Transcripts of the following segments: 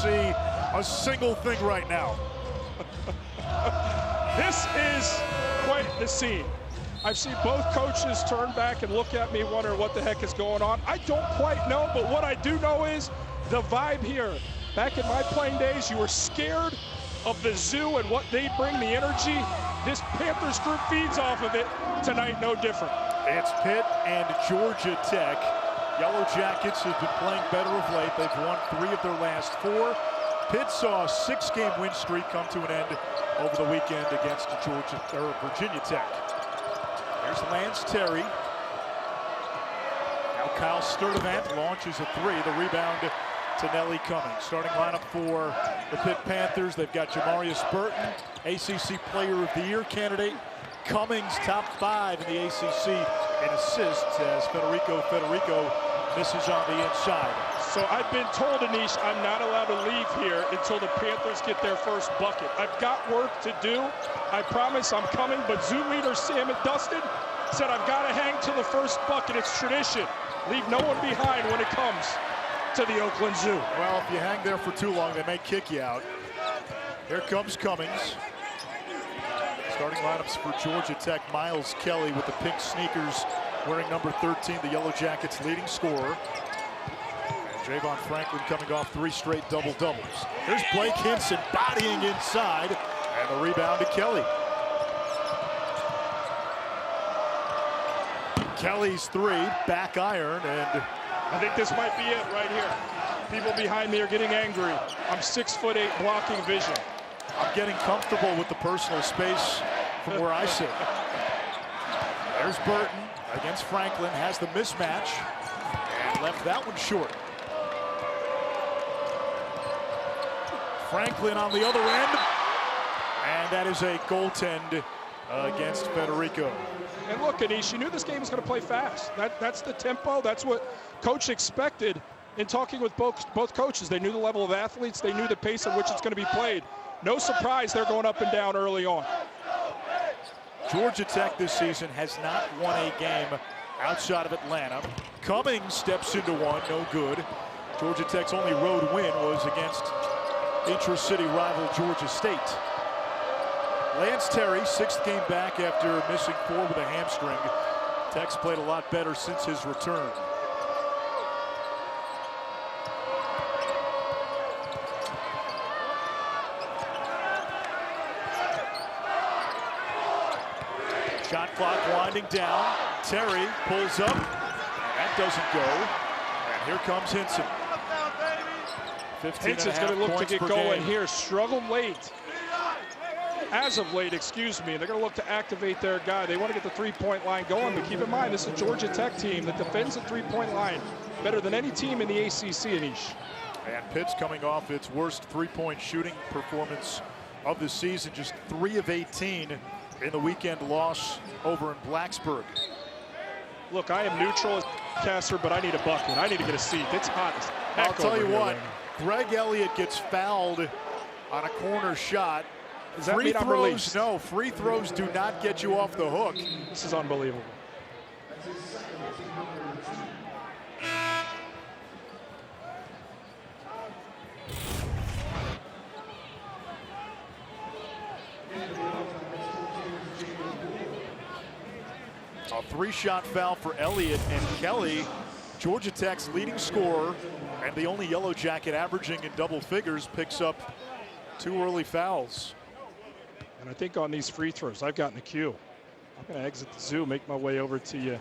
see a single thing right now. This is quite the scene. I've seen both coaches turn back and look at me, wonder what the heck is going on. I don't quite know, but what I do know is the vibe here. Back in my playing days, you were scared of the zoo and what they bring, the energy. This Panthers group feeds off of it. Tonight, no different. It's Pitt and Georgia Tech. Yellow Jackets have been playing better of late. They've won 3 of their last 4. Pitt saw a 6-game win streak come to an end over the weekend against Virginia Tech. There's Lance Terry. Now Kyle Sturdivant launches a 3. The rebound to Nelly Cummings. Starting lineup for the Pitt Panthers. They've got Jamarius Burton, ACC Player of the Year candidate. Cummings top 5 in the ACC in assists as Federico misses on the inside. So I've been told, Anish, I'm not allowed to leave here until the Panthers get their first bucket. I've got work to do. I promise I'm coming, but Zoo leader Sam Dustin said I've got to hang to the first bucket. It's tradition. Leave no one behind when it comes to the Oakland Zoo. Well, if you hang there for too long, they may kick you out. Here comes Cummings. Starting lineups for Georgia Tech, Miles Kelly with the pink sneakers, wearing number 13, the Yellow Jackets' leading scorer. Javon Franklin coming off 3 straight double-doubles. Here's Blake Hinson bodying inside, and the rebound to Kelly. Kelly's 3, back iron, and I think this might be it right here. People behind me are getting angry. I'm 6'8", blocking vision. I'm getting comfortable with the personal space from where I sit. There's Burton against Franklin, has the mismatch, and left that one short. Franklin on the other end, and that is a goaltend against Federico. And look, Anish, you knew this game was going to play fast. That's the tempo. That's what coach expected in talking with both coaches. They knew the level of athletes. They knew the pace at which it's going to be played. No surprise they're going up and down early on. Georgia Tech this season has not won a game outside of Atlanta. Cummings steps into one, no good. Georgia Tech's only road win was against intra-city rival Georgia State. Lance Terry, 6th game back after missing 4 with a hamstring. Tech's played a lot better since his return. Shot clock winding down. Terry pulls up. That doesn't go. And here comes Hinson. Hinson's going to look to get going here. Struggled late. As of late, excuse me. They're going to look to activate their guy. They want to get the 3-point line going, but keep in mind, this is a Georgia Tech team that defends the 3-point line better than any team in the ACC, Anish. And Pitt's coming off its worst 3-point shooting performance of the season. Just 3 of 18 in the weekend loss over in Blacksburg. Look, I am neutral as caster, but I need a bucket. I need to get a seat. It's hot as heck. I'll tell you what, right Greg Elliott gets fouled on a corner shot. Does that mean I'm released? No, free throws do not get you off the hook. This is unbelievable. A 3-shot foul for Elliott, and Kelly, Georgia Tech's leading scorer and the only Yellow Jacket averaging in double figures, picks up 2 early fouls. And I think on these free throws, I've gotten a cue. I'm going to exit the zoo, make my way over to you,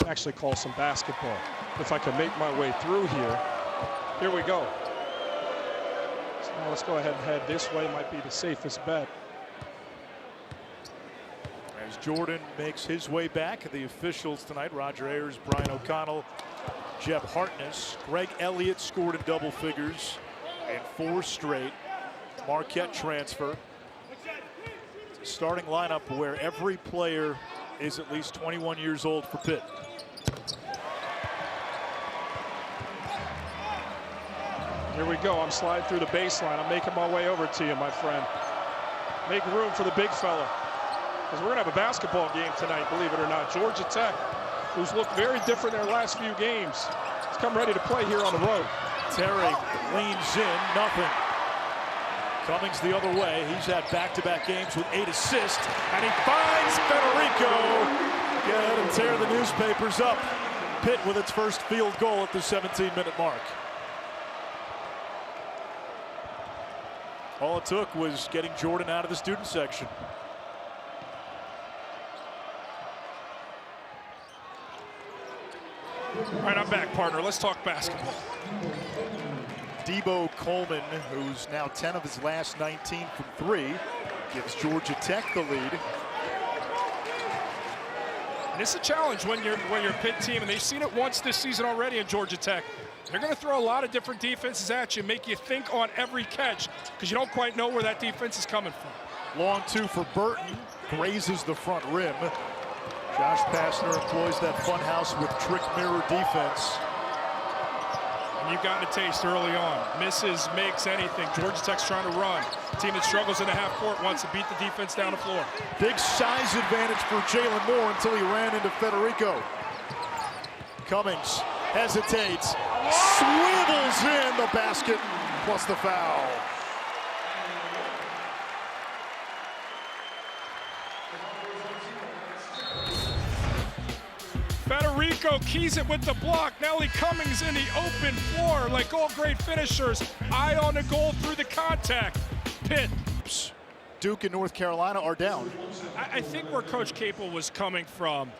actually call some basketball. If I can make my way through here. Here we go. So now let's go ahead and head this way. Might be the safest bet. As Jordan makes his way back, the officials tonight, Roger Ayers, Brian O'Connell, Jeb Hartness. Greg Elliott scored in double figures and 4 straight. Marquette transfer. Starting lineup where every player is at least 21 years old for Pitt. Here we go. I'm sliding through the baseline. I'm making my way over to you, my friend. Make room for the big fella. Because we're going to have a basketball game tonight, believe it or not. Georgia Tech, who's looked very different in their last few games, has come ready to play here on the road. Terry leans in, nothing. Cummings the other way. He's had back-to-back games with 8 assists, and he finds Federico. Go ahead and tear the newspapers up. Pitt with its first field goal at the 17-minute mark. All it took was getting Jordan out of the student section. All right, I'm back, partner. Let's talk basketball. Debo Coleman, who's now 10 of his last 19 from 3, gives Georgia Tech the lead. And it's a challenge when you're a Pitt team, and they've seen it once this season already in Georgia Tech. They're going to throw a lot of different defenses at you, make you think on every catch, because you don't quite know where that defense is coming from. Long 2 for Burton, grazes the front rim. Josh Pastner employs that funhouse with trick mirror defense. And you've gotten a taste early on. Misses, makes anything. Georgia Tech's trying to run. A team that struggles in the half court wants to beat the defense down the floor. Big size advantage for Jalen Moore until he ran into Federico. Cummings hesitates, swivels in the basket, plus the foul. Federico keys it with the block. Nelly Cummings in the open floor like all great finishers. Eye on the goal through the contact. Pitt. Duke and North Carolina are down. I think where Coach Capel was coming from,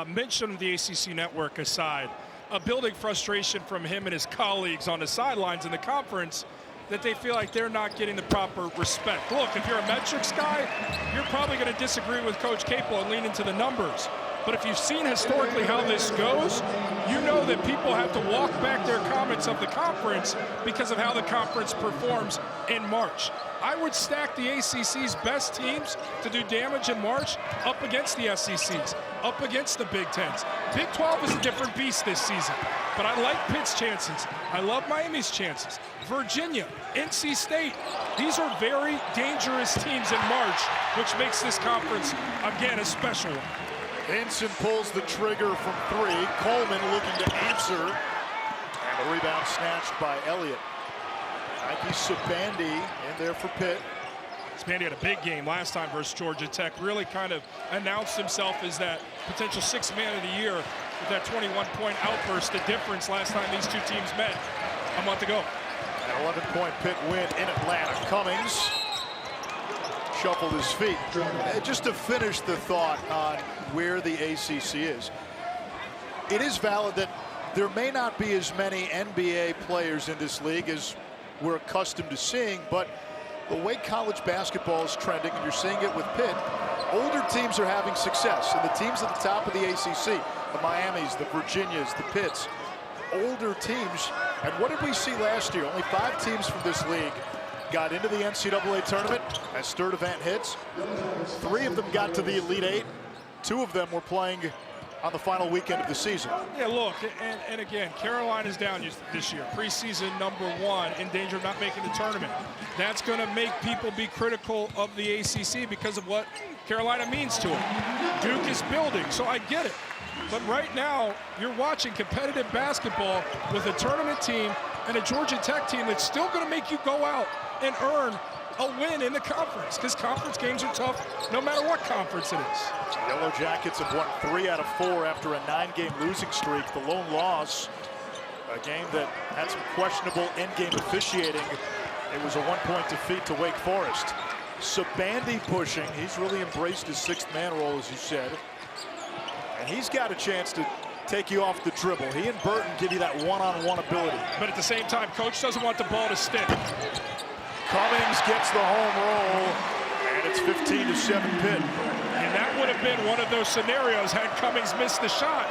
mention of the ACC network aside, a building frustration from him and his colleagues on the sidelines in the conference that they feel like they're not getting the proper respect. Look, if you're a metrics guy, you're probably going to disagree with Coach Capel and lean into the numbers. But if you've seen historically how this goes, you know that people have to walk back their comments of the conference because of how the conference performs in March. I would stack the ACC's best teams to do damage in March up against the SEC's, up against the Big Tens. Big 12 is a different beast this season, but I like Pitt's chances. I love Miami's chances. Virginia, NC State, these are very dangerous teams in March, which makes this conference, again, a special one. Hinson pulls the trigger from 3. Coleman looking to answer. And the rebound snatched by Elliott. Nike Sabandi in there for Pitt. Sabandi had a big game last time versus Georgia Tech. Really kind of announced himself as that potential 6th man of the year with that 21-point outburst. The difference last time these two teams met a month ago. An 11-point Pitt win in Atlanta. Cummings shuffled his feet. Just to finish the thought on where the ACC is, it is valid that there may not be as many NBA players in this league as we're accustomed to seeing, but the way college basketball is trending, and you're seeing it with Pitt, older teams are having success, and the teams at the top of the ACC, the Miamis, the Virginias, the Pitts, older teams. And what did we see last year? Only 5 teams from this league got into the NCAA tournament as third event hits. 3 of them got to the Elite 8. 2 of them were playing on the final weekend of the season. Yeah, look, and again, Carolina's down this year. Preseason #1, in danger of not making the tournament. That's going to make people be critical of the ACC because of what Carolina means to them. Duke is building, so I get it. But right now, you're watching competitive basketball with a tournament team and a Georgia Tech team that's still going to make you go out and earn a win in the conference, because conference games are tough no matter what conference it is. Yellow Jackets have won 3 out of 4 after a 9-game losing streak. The lone loss, a game that had some questionable endgame officiating. It was a 1-point defeat to Wake Forest. Sabandi pushing. He's really embraced his 6th man role, as you said. And he's got a chance to take you off the dribble. He and Burton give you that one-on-one ability. But at the same time, coach doesn't want the ball to stick. Cummings gets the home roll, and it's 15-7 Pitt. And that would have been one of those scenarios had Cummings missed the shot.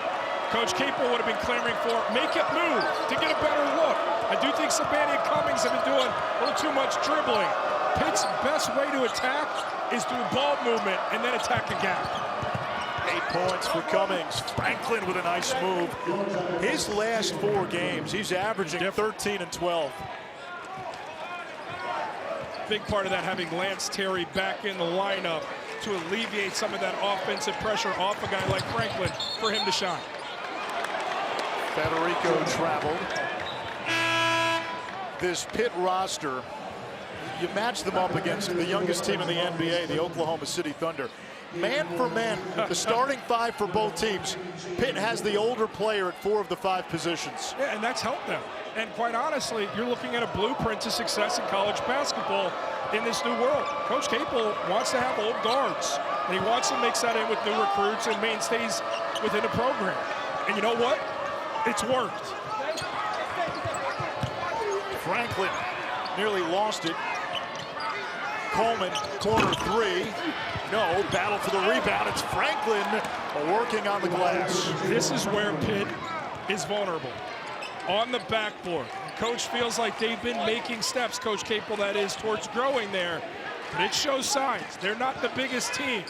Coach Capel would have been clamoring for make it move to get a better look. I do think Sabandi and Cummings have been doing a little too much dribbling. Pitt's best way to attack is through ball movement and then attack the gap. 8 points for Cummings. Franklin with a nice move. His last 4 games, he's averaging 13 and 12. Big part of that having Lance Terry back in the lineup to alleviate some of that offensive pressure off a guy like Franklin for him to shine. Federico traveled. This Pitt roster You match them up against the youngest team in the NBA, the Oklahoma City Thunder. Man for man, the starting five for both teams, Pitt has the older player at 4 of the 5 positions. Yeah, and that's helped them. And quite honestly, you're looking at a blueprint to success in college basketball in this new world. Coach Capel wants to have old guards, and he wants to mix that in with new recruits and mainstays within the program. And you know what? It's worked. Franklin nearly lost it. Coleman, corner 3. No, battle for the rebound. It's Franklin working on the glass. This is where Pitt is vulnerable. On the backboard. Coach feels like they've been making steps, Coach Capel that is, towards growing there. But it shows signs. They're not the biggest team.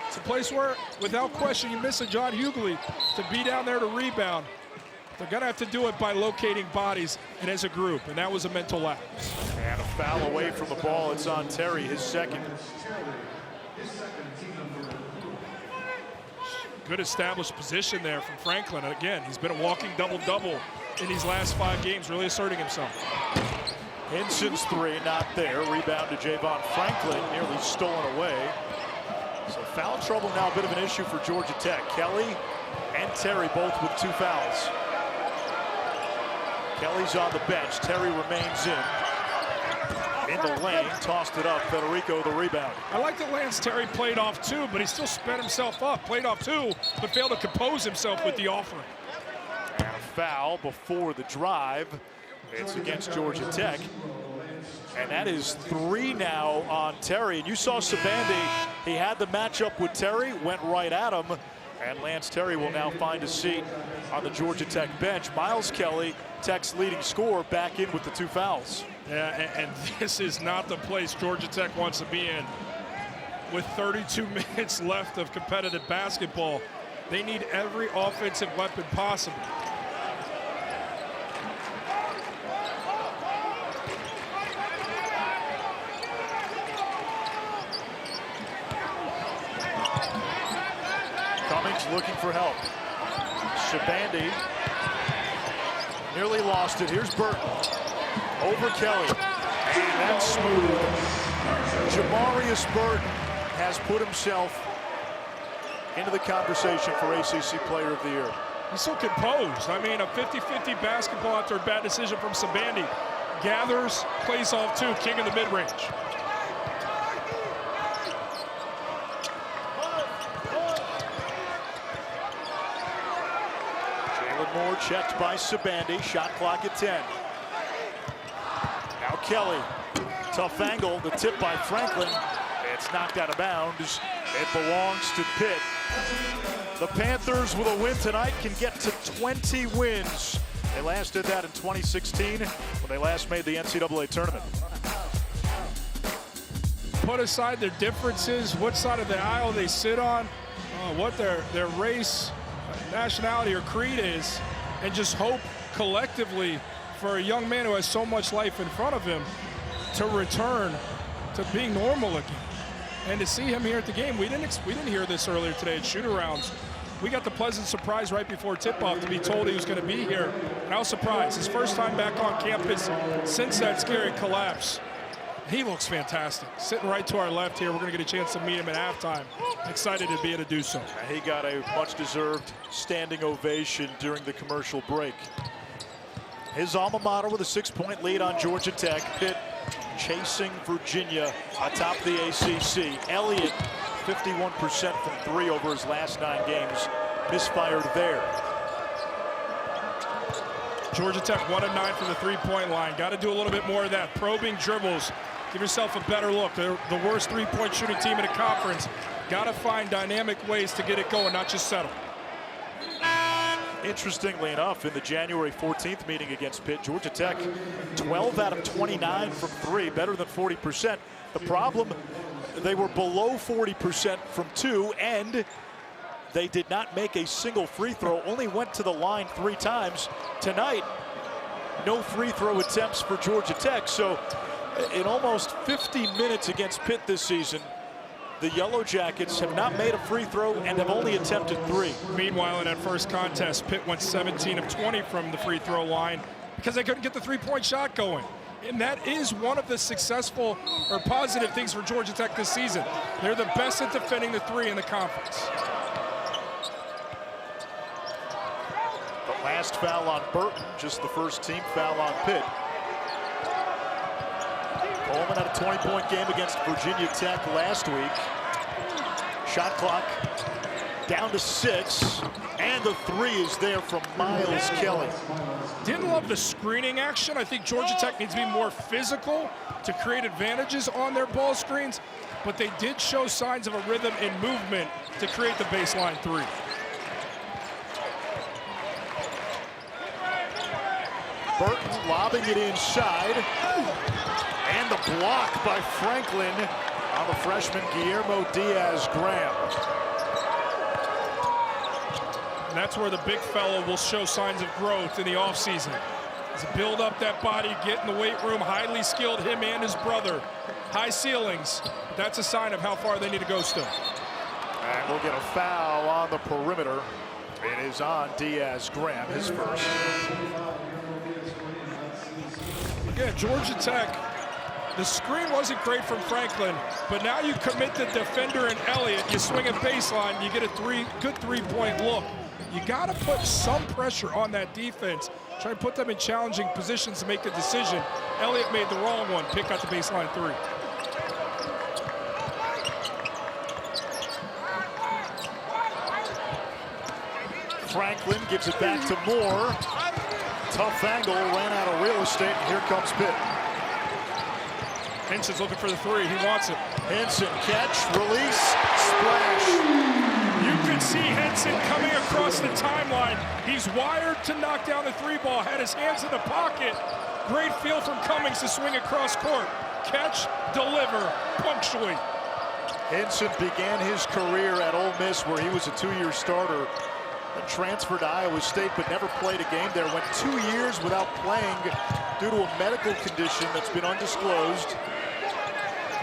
It's a place where, without question, you miss a John Hughley to be down there to rebound. They're going to have to do it by locating bodies and as a group, and that was a mental lapse. And a foul away from the ball. It's on Terry, his second. Good established position there from Franklin. And again, he's been a walking double-double in these last 5 games, really asserting himself. Hinson's 3, not there. Rebound to Javon Franklin, nearly stolen away. So foul trouble now a bit of an issue for Georgia Tech. Kelly and Terry both with 2 fouls. Kelly's on the bench. Terry remains in the lane, tossed it up. Federico the rebound. I like that Lance Terry played off 2, but he still sped himself up. Played off 2, but failed to compose himself with the offering. And a foul before the drive. It's against Georgia Tech. And that is 3 now on Terry. And you saw Sabandi, he had the matchup with Terry, went right at him. And Lance Terry will now find a seat on the Georgia Tech bench. Miles Kelly, Tech's leading scorer, back in with the 2 fouls. Yeah, and this is not the place Georgia Tech wants to be in. With 32 minutes left of competitive basketball, they need every offensive weapon possible. Cummings looking for help. Shabandi nearly lost it. Here's Burton. Over Kelly. And that's smooth. Jamarius Burton has put himself into the conversation for ACC Player of the Year. He's so composed. I mean, a 50-50 basketball after a bad decision from Sabandi. Gathers, plays off 2, king of the mid-range. Moore checked by Sabandi. Shot clock at 10. Now Kelly. Tough angle. The tip by Franklin. It's knocked out of bounds. It belongs to Pitt. The Panthers with a win tonight can get to 20 wins. They last did that in 2016 when they last made the NCAA tournament. Put aside their differences, what side of the aisle they sit on, what their race, nationality or creed is, and just hope collectively for a young man who has so much life in front of him to return to being normal again. And to see him here at the game, we didn't hear this earlier today at shoot-arounds. We got the pleasant surprise right before tip-off to be told he was going to be here. And I was surprised. His first time back on campus since that scary collapse. He looks fantastic. Sitting right to our left here. We're going to get a chance to meet him at halftime. Excited to be able to do so. He got a much-deserved standing ovation during the commercial break. His alma mater with a 6-point lead on Georgia Tech. Pitt chasing Virginia atop the ACC. Elliott, 51% from 3 over his last 9 games. Misfired there. Georgia Tech 1 of 9 from the 3-point line. Got to do a little bit more of that. Probing dribbles. Give yourself a better look. They're the worst 3-point shooting team in the conference. Got to find dynamic ways to get it going, not just settle. Interestingly enough, in the January 14th meeting against Pitt, Georgia Tech 12 out of 29 from 3, better than 40%. The problem, they were below 40% from 2, and they did not make a single free throw, only went to the line 3 times. Tonight, no free throw attempts for Georgia Tech. So in almost 50 minutes against Pitt this season, the Yellow Jackets have not made a free throw and have only attempted 3. Meanwhile, in that first contest, Pitt went 17 of 20 from the free throw line because they couldn't get the 3-point shot going. And that is one of the successful or positive things for Georgia Tech this season. They're the best at defending the three in the conference. The last foul on Burton, just the first team foul on Pitt. Coleman had a 20-point game against Virginia Tech last week. Shot clock down to 6, and the three is there from Miles Kelly. Didn't love the screening action. I think Georgia Tech needs to be more physical to create advantages on their ball screens, but they did show signs of a rhythm and movement to create the baseline three. Burton lobbing it inside, and the block by Franklin on the freshman Guillermo Diaz-Graham. And that's where the big fellow will show signs of growth in the offseason. To build up that body, get in the weight room, highly skilled, him and his brother. High ceilings, but that's a sign of how far they need to go still. And we'll get a foul on the perimeter. It is on Diaz-Graham, his first. Again, Georgia Tech, the screen wasn't great from Franklin, but now you commit the defender and Elliott, you swing a baseline, you get a good three-point look. You got to put some pressure on that defense. Try and put them in challenging positions to make the decision. Elliott made the wrong one, pick out the baseline three. Franklin gives it back to Moore. Tough angle, ran out of real estate, and here comes Pitt. Hinson's looking for the three, he wants it. Hinson, catch, release, splash. You could see Hinson coming across the timeline. He's wired to knock down the three ball, had his hands in the pocket. Great feel from Cummings to swing across court. Catch, deliver, punctuate. Hinson began his career at Ole Miss, where he was a 2-year starter. Then transferred to Iowa State, but never played a game there. Went 2 years without playing due to a medical condition that's been undisclosed.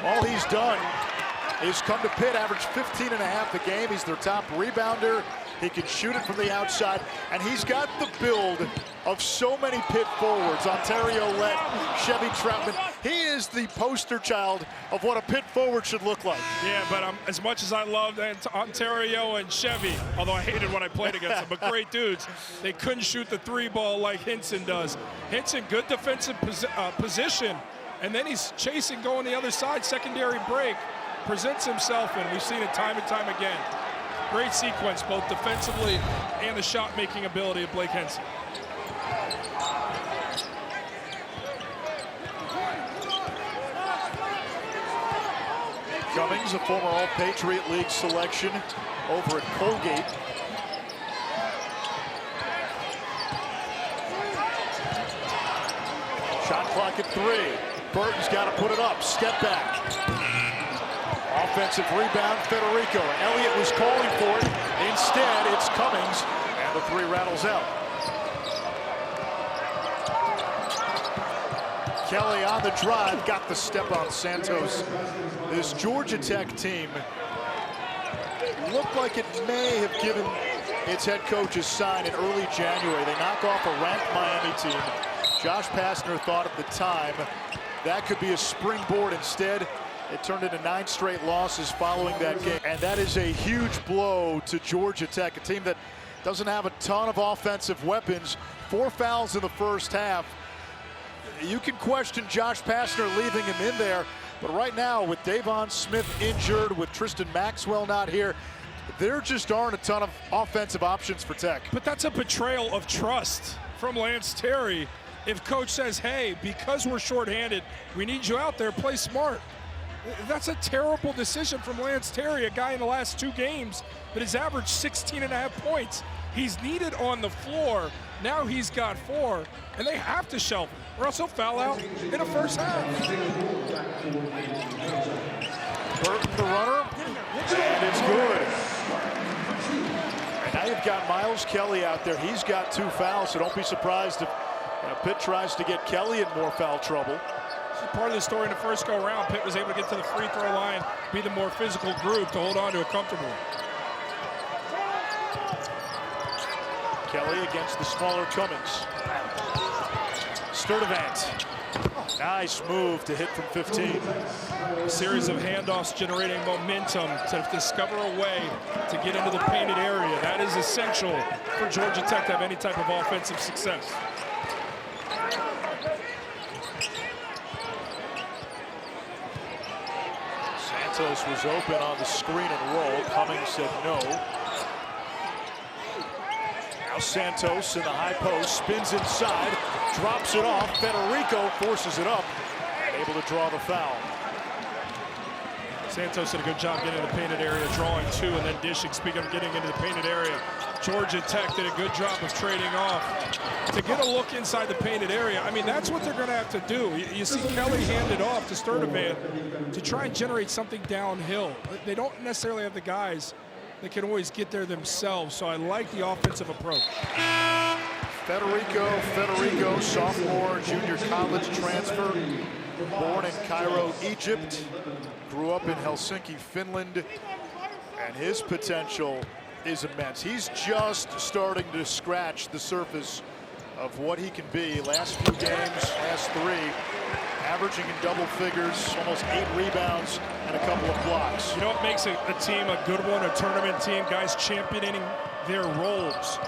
All he's done is come to Pitt, averaged 15.5 a game. He's their top rebounder. He can shoot it from the outside, and he's got the build of so many Pitt forwards. Ontario Lett, Chevy Troutman. He is the poster child of what a Pitt forward should look like. Yeah, but as much as I loved Ontario and Chevy, although I hated when I played against them, but great dudes, they couldn't shoot the three ball like Hinson does. Hinson, good defensive position, and then he's chasing, going the other side, secondary break, presents himself, and we've seen it time and time again. Great sequence, both defensively and the shot-making ability of Blake Hinson. Cummings, a former All-Patriot League selection over at Colgate. Shot clock at 3. Burton's got to put it up. Step back. Offensive rebound, Federico. Elliott was calling for it. Instead, it's Cummings, and the three rattles out. Kelly on the drive, got the step on Santos. This Georgia Tech team looked like it may have given its head coach a sign in early January. They knock off a ranked Miami team. Josh Pastner thought at the time that could be a springboard. Instead, it turned into 9 straight losses following that game. And that is a huge blow to Georgia Tech, a team that doesn't have a ton of offensive weapons. 4 fouls in the first half. You can question Josh Pastner leaving him in there, but right now with Davon Smith injured, with Tristan Maxwell not here, there just aren't a ton of offensive options for Tech. But that's a betrayal of trust from Lance Terry. If coach says, hey, because we're shorthanded, we need you out there, play smart. That's a terrible decision from Lance Terry, a guy in the last 2 games that has averaged 16.5 points. He's needed on the floor. Now he's got 4, and they have to shelve him, or else he'll foul out in the first half. Burton the runner, and it's good. And now you've got Miles Kelly out there. He's got 2 fouls, so don't be surprised if Pitt tries to get Kelly in more foul trouble. Part of the story in the first go-around, Pitt was able to get to the free throw line, be the more physical group to hold on to it comfortably. Kelly against the smaller Cummings. Sturdivant. Nice move to hit from 15. A series of handoffs generating momentum to discover a way to get into the painted area. That is essential for Georgia Tech to have any type of offensive success. Santos was open on the screen and roll. Cummings said no. Now Santos in the high post, spins inside, drops it off. Federico forces it up, and able to draw the foul. Santos did a good job getting in the painted area, drawing two, and then dishing. Speaking of getting into the painted area, Georgia Tech did a good job of trading off to get a look inside the painted area. I mean, that's what they're going to have to do. You see Nelly hand it off to Sturdivant to try and generate something downhill. They don't necessarily have the guys that can always get there themselves, so I like the offensive approach. Federico, sophomore, junior college transfer, born in Cairo, Egypt, grew up in Helsinki, Finland, and his potential is immense. He's just starting to scratch the surface of what he can be. Last few games, last three, averaging in double figures, almost 8 rebounds and a couple of blocks. You know what makes a team a good one, a tournament team? Guys championing their roles.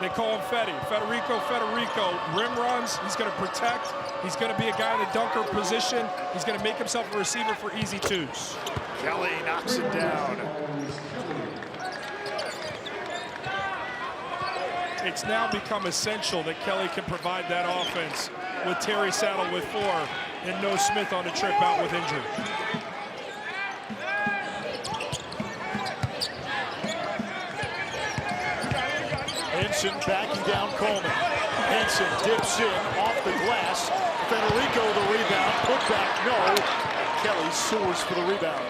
They call him Federico, rim runs, he's going to protect, he's going to be a guy in the dunker position, he's going to make himself a receiver for easy twos. Kelly knocks it down. It's now become essential that Kelly can provide that offense with Terry Saddle with 4 and no Smith on the trip out with injury. Hinson backing down Coleman. Hinson dips in off the glass. Federico the rebound, put back, no. Kelly soars for the rebound.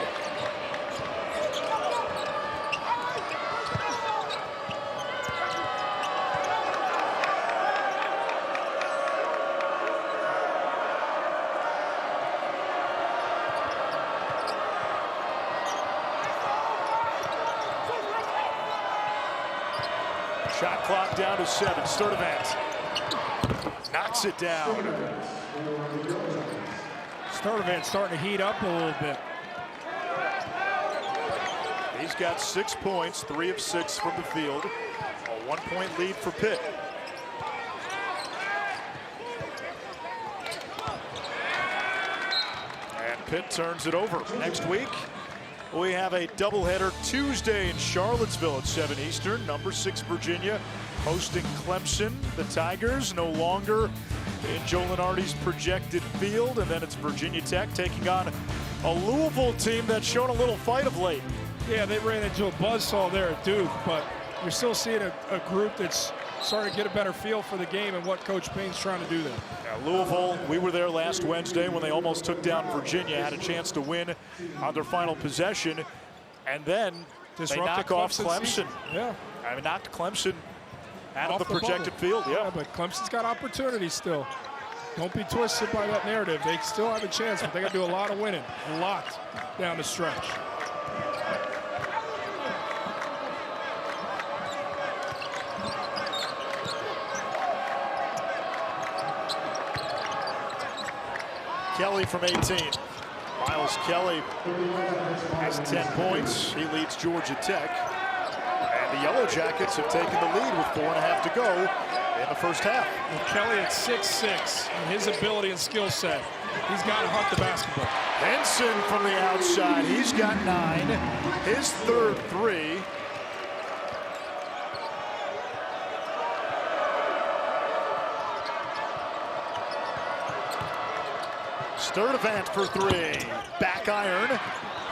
Shot clock down to 7. Sturdivant knocks it down. Sturdivant starting to heat up a little bit. He's got 6 points, 3 of 6 from the field. A 1-point lead for Pitt. And Pitt turns it over. Next week, we have a doubleheader Tuesday in Charlottesville at 7 Eastern. Number 6 Virginia hosting Clemson. The Tigers no longer in Joe Lunardi's projected field. And then it's Virginia Tech taking on a Louisville team that's shown a little fight of late. Yeah, they ran into a buzzsaw there at Duke, but you're still seeing a group that's starting to get a better feel for the game and what Coach Payne's trying to do there. Now, Louisville, we were there last Wednesday when they almost took down Virginia, had a chance to win on their final possession, and then they knock off Clemson. Yeah. I mean, knocked Clemson out of Off the the projected bubble. field. Yeah, but Clemson's got opportunities still. Don't be twisted by that narrative. They still have a chance, but they got to do a lot of winning, a lot down the stretch. Kelly from 18. Miles Kelly has 10 points. He leads Georgia Tech. And the Yellow Jackets have taken the lead with 4.5 to go in the first half. Well, Kelly at 6'6", and his ability and skill set, he's got to hunt the basketball. Hinson from the outside. He's got 9. His third 3. Sturdivant for 3. Back iron.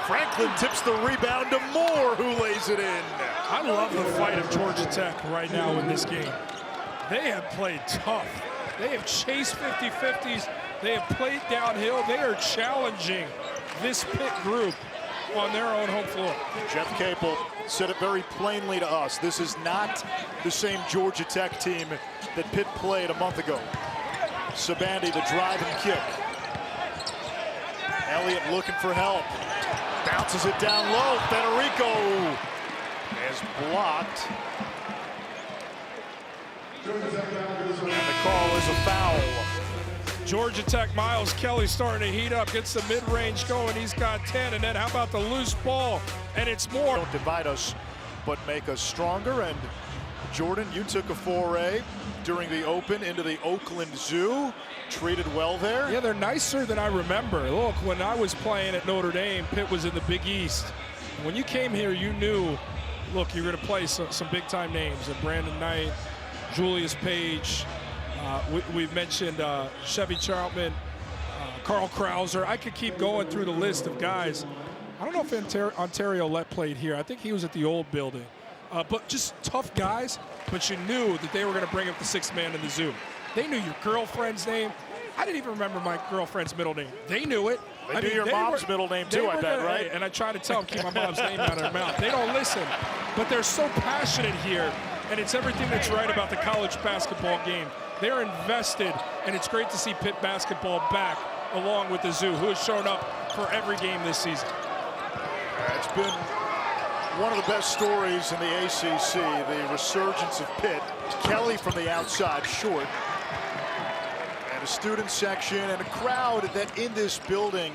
Franklin tips the rebound to Moore, who lays it in. I love the fight of Georgia Tech right now in this game. They have played tough. They have chased 50-50s. They have played downhill. They are challenging this Pitt group on their own home floor. Jeff Capel said it very plainly to us. This is not the same Georgia Tech team that Pitt played a month ago. Sabandi, the drive and kick. Elliott looking for help. Bounces it down low. Federico is blocked. And the call is a foul. Georgia Tech, Miles Kelly starting to heat up, gets the mid-range going. He's got 10, and then how about the loose ball? And it's more. Don't divide us, but make us stronger. And Jordan, you took a foray during the Open into the Oakland Zoo. Treated well there. Yeah, they're nicer than I remember. Look, when I was playing at Notre Dame, Pitt was in the Big East. When you came here, you knew, look, you're going to play some big-time names. Brandon Knight, Julius Page. We've mentioned Chevy Troutman, Carl Krauser. I could keep going through the list of guys. I don't know if Ontario Lett played here. I think he was at the old building. But just tough guys, but you knew that they were going to bring up the sixth man in the Zoo. They knew your girlfriend's name. I didn't even remember my girlfriend's middle name. They knew it. They knew your mom's middle name too, I bet, right? And I try to tell them, keep my mom's name out of their mouth. They don't listen, but they're so passionate here, and it's everything that's right about the college basketball game. They're invested, and it's great to see Pitt basketball back along with the Zoo, who has shown up for every game this season. It's been one of the best stories in the ACC, the resurgence of Pitt. Kelly from the outside, short. And a student section and a crowd that in this building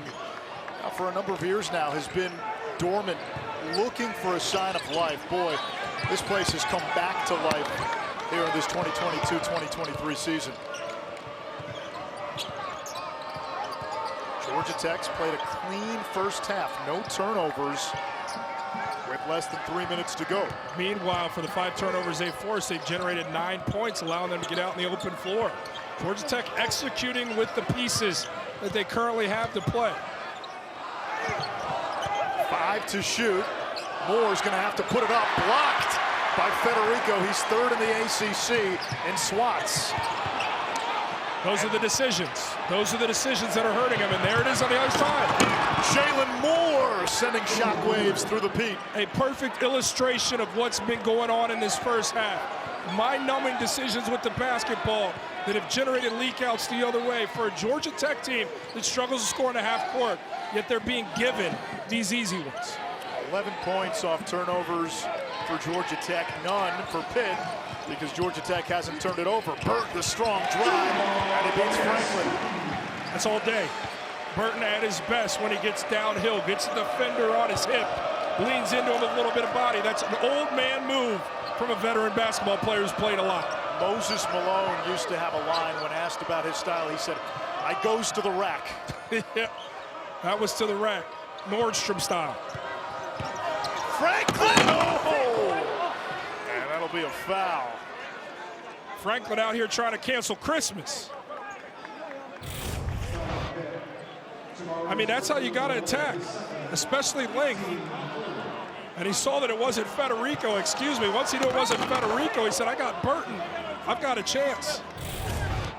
for a number of years now has been dormant, looking for a sign of life. Boy, this place has come back to life here in this 2022-2023 season. Georgia Tech's played a clean first half, no turnovers with less than 3 minutes to go. Meanwhile, for the 5 turnovers they forced, they generated 9 points, allowing them to get out in the open floor. Georgia Tech executing with the pieces that they currently have to play. 5 to shoot. Moore's going to have to put it up. Blocked by Federico. He's third in the ACC in swats. Those are the decisions. Those are the decisions that are hurting him, and there it is on the other side. Jalen Moore sending shockwaves through the Pete. A perfect illustration of what's been going on in this first half. Mind-numbing decisions with the basketball that have generated leakouts the other way for a Georgia Tech team that struggles to score in a half court, yet they're being given these easy ones. 11 points off turnovers for Georgia Tech, none for Pitt, because Georgia Tech hasn't turned it over. Burton, the strong drive, and he beats Franklin. That's all day. Burton at his best when he gets downhill, gets the defender on his hip, leans into him with a little bit of body. That's an old man move from a veteran basketball player who's played a lot. Moses Malone used to have a line when asked about his style. He said, "I goes to the rack." Yeah, that was to the rack. Nordstrom style. Franklin! Oh! And that'll be a foul. Franklin out here trying to cancel Christmas. I mean, that's how you got to attack, especially length. And he saw that it wasn't Federico, excuse me. Once he knew it wasn't Federico, he said, I got Burton. I've got a chance.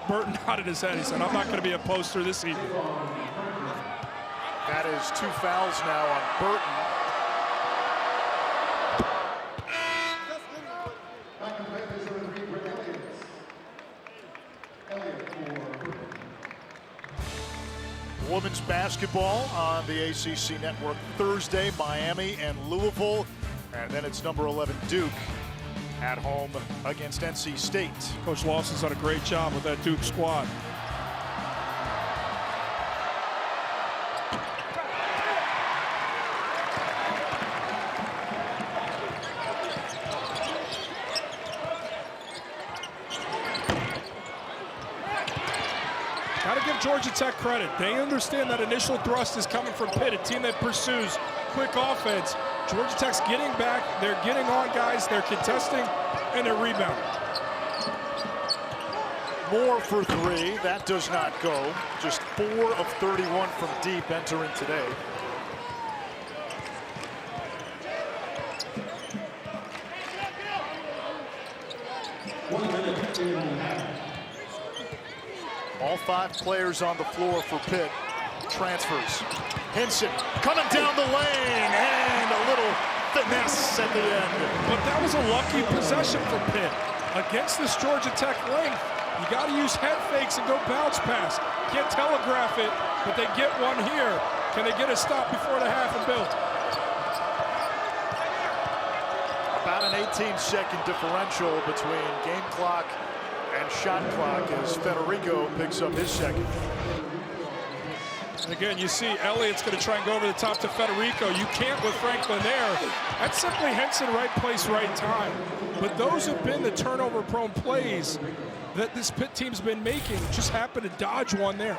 Burton nodded his head. He said, I'm not going to be a poster this evening. That is 2 fouls now on Burton. Women's basketball on the ACC network Thursday, Miami and Louisville. And then it's number 11 Duke at home against NC State. Coach Lawson's done a great job with that Duke squad. Got to give Georgia Tech credit. They understand that initial thrust is coming from Pitt, a team that pursues quick offense. Georgia Tech's getting back. They're getting on guys. They're contesting, and they're rebounding. Moore for 3. That does not go. Just 4 of 31 from deep entering today. All 5 players on the floor for Pitt. Transfers. Hinson coming down the lane, and a little finesse at the end. But that was a lucky possession for Pitt. Against this Georgia Tech length, you got to use head fakes and go bounce pass. Can't telegraph it, but they get one here. Can they get a stop before the half and build? About an 18-second differential between game clock and shot clock as Federico picks up his second. And again, you see Elliott's going to try and go over the top to Federico. You can't with Franklin there. That's simply Hinson, right place, right time. But those have been the turnover-prone plays that this Pitt team's been making. Just happened to dodge one there.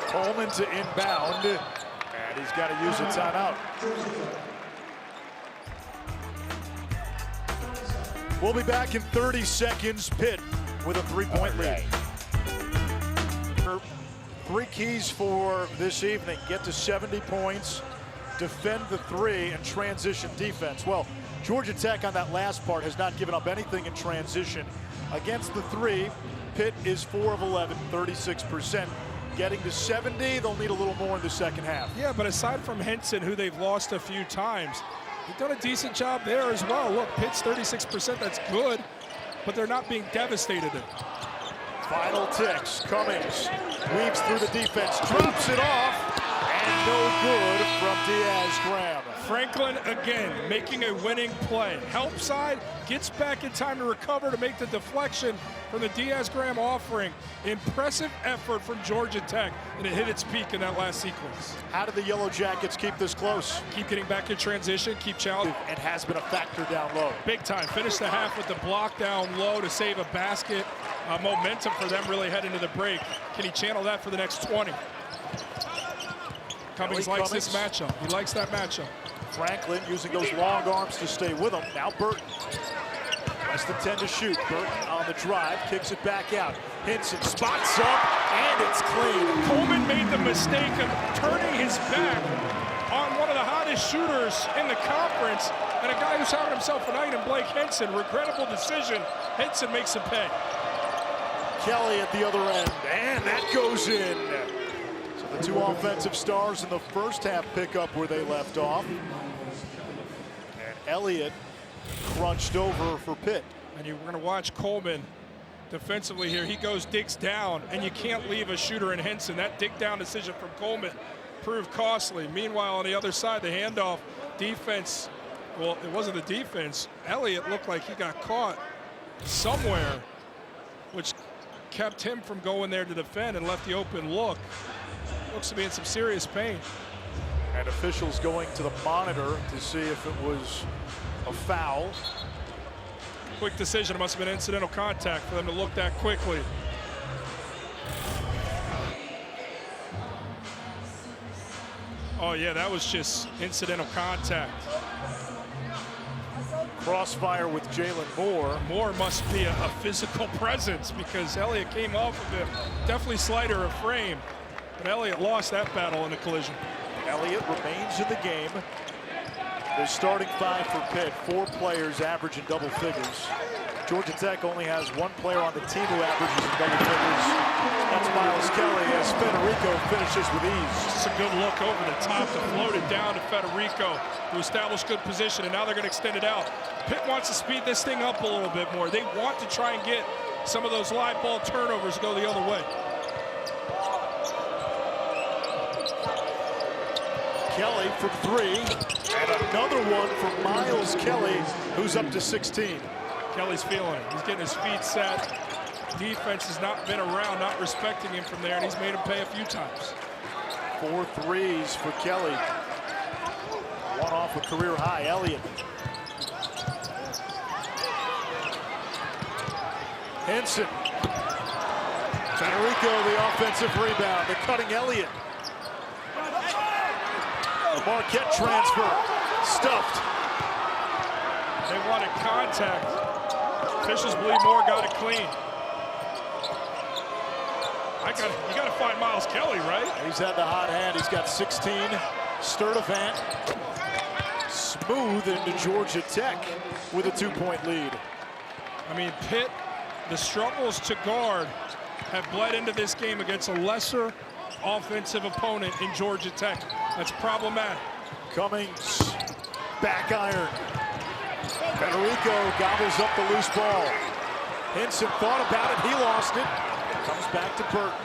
Coleman to inbound, and he's got to use a timeout. We'll be back in 30 seconds. Pitt with a 3-point lead. Three keys for this evening: get to 70 points, defend the three, and transition defense. Well, Georgia Tech on that last part has not given up anything in transition. Against the three, Pitt is 4 of 11, 36%. Getting to 70, they'll need a little more in the second half. Yeah, but aside from Hinson, who they've lost a few times, they've done a decent job there as well. Look, Pitt's 36%, that's good, but they're not being devastated. Final ticks. Cummings weaves through the defense, drops it off, and no good from Diaz-Graham. Franklin again making a winning play. Help side, gets back in time to recover to make the deflection from the Diaz-Graham offering. Impressive effort from Georgia Tech, and it hit its peak in that last sequence. How did the Yellow Jackets keep this close? Keep getting back in transition, keep challenging. It has been a factor down low. Big time. Finish the half with the block down low to save a basket. Momentum for them really heading to the break. Can he channel that for the next 20? Cummings likes this matchup. He likes that matchup. Franklin using those long arms to stay with him. Now Burton. Less than 10 to shoot. Burton on the drive, kicks it back out. Hinson spots up, and it's clean. Coleman made the mistake of turning his back on one of the hottest shooters in the conference, and a guy who's having himself a night in Blake Hinson. Regrettable decision. Hinson makes him pay. Kelly at the other end, and that goes in. So the two offensive stars in the first half pick up where they left off. And Elliott crunched over for Pitt. And you're going to watch Coleman defensively here. He goes, digs down, and you can't leave a shooter in Hinson. That dig down decision from Coleman proved costly. Meanwhile, on the other side, the handoff defense, well, it wasn't the defense. Elliott looked like he got caught somewhere, which kept him from going there to defend and left the open look. Looks to be in some serious pain. And officials going to the monitor to see if it was a foul. Quick decision. It must have been incidental contact for them to look that quickly. Oh yeah, that was just incidental contact. Crossfire with Jalen Moore. Moore must be a physical presence because Elliott came off of him. Definitely slighter of frame, but Elliott lost that battle in the collision. Elliott remains in the game. The starting five for Pitt, 4 players averaging double figures. Georgia Tech only has 1 player on the team who averages in double figures. That's Miles Kelly as Federico finishes with ease. Just a good look over the top to float it down to Federico to establish good position, and now they're going to extend it out. Pitt wants to speed this thing up a little bit more. They want to try and get some of those live ball turnovers to go the other way. Kelly from 3, and another one from Miles Kelly, who's up to 16. Kelly's feeling it. He's getting his feet set. Defense has not been around, not respecting him from there, and he's made him pay a few times. 4 threes for Kelly. One off a career high. Elliott. Hinson. Federico, the offensive rebound. The cutting Elliott. The Marquette transfer. Stuffed. They wanted contact. Officials believe Moore got it clean. You got to find Miles Kelly, right? He's had the hot hand. He's got 16. Sturdivant. Smooth into Georgia Tech with a 2-point lead. I mean, Pitt, the struggles to guard have bled into this game against a lesser offensive opponent in Georgia Tech. That's problematic. Cummings, back iron. Federico gobbles up the loose ball. Hinson thought about it, he lost it. Comes back to Burton.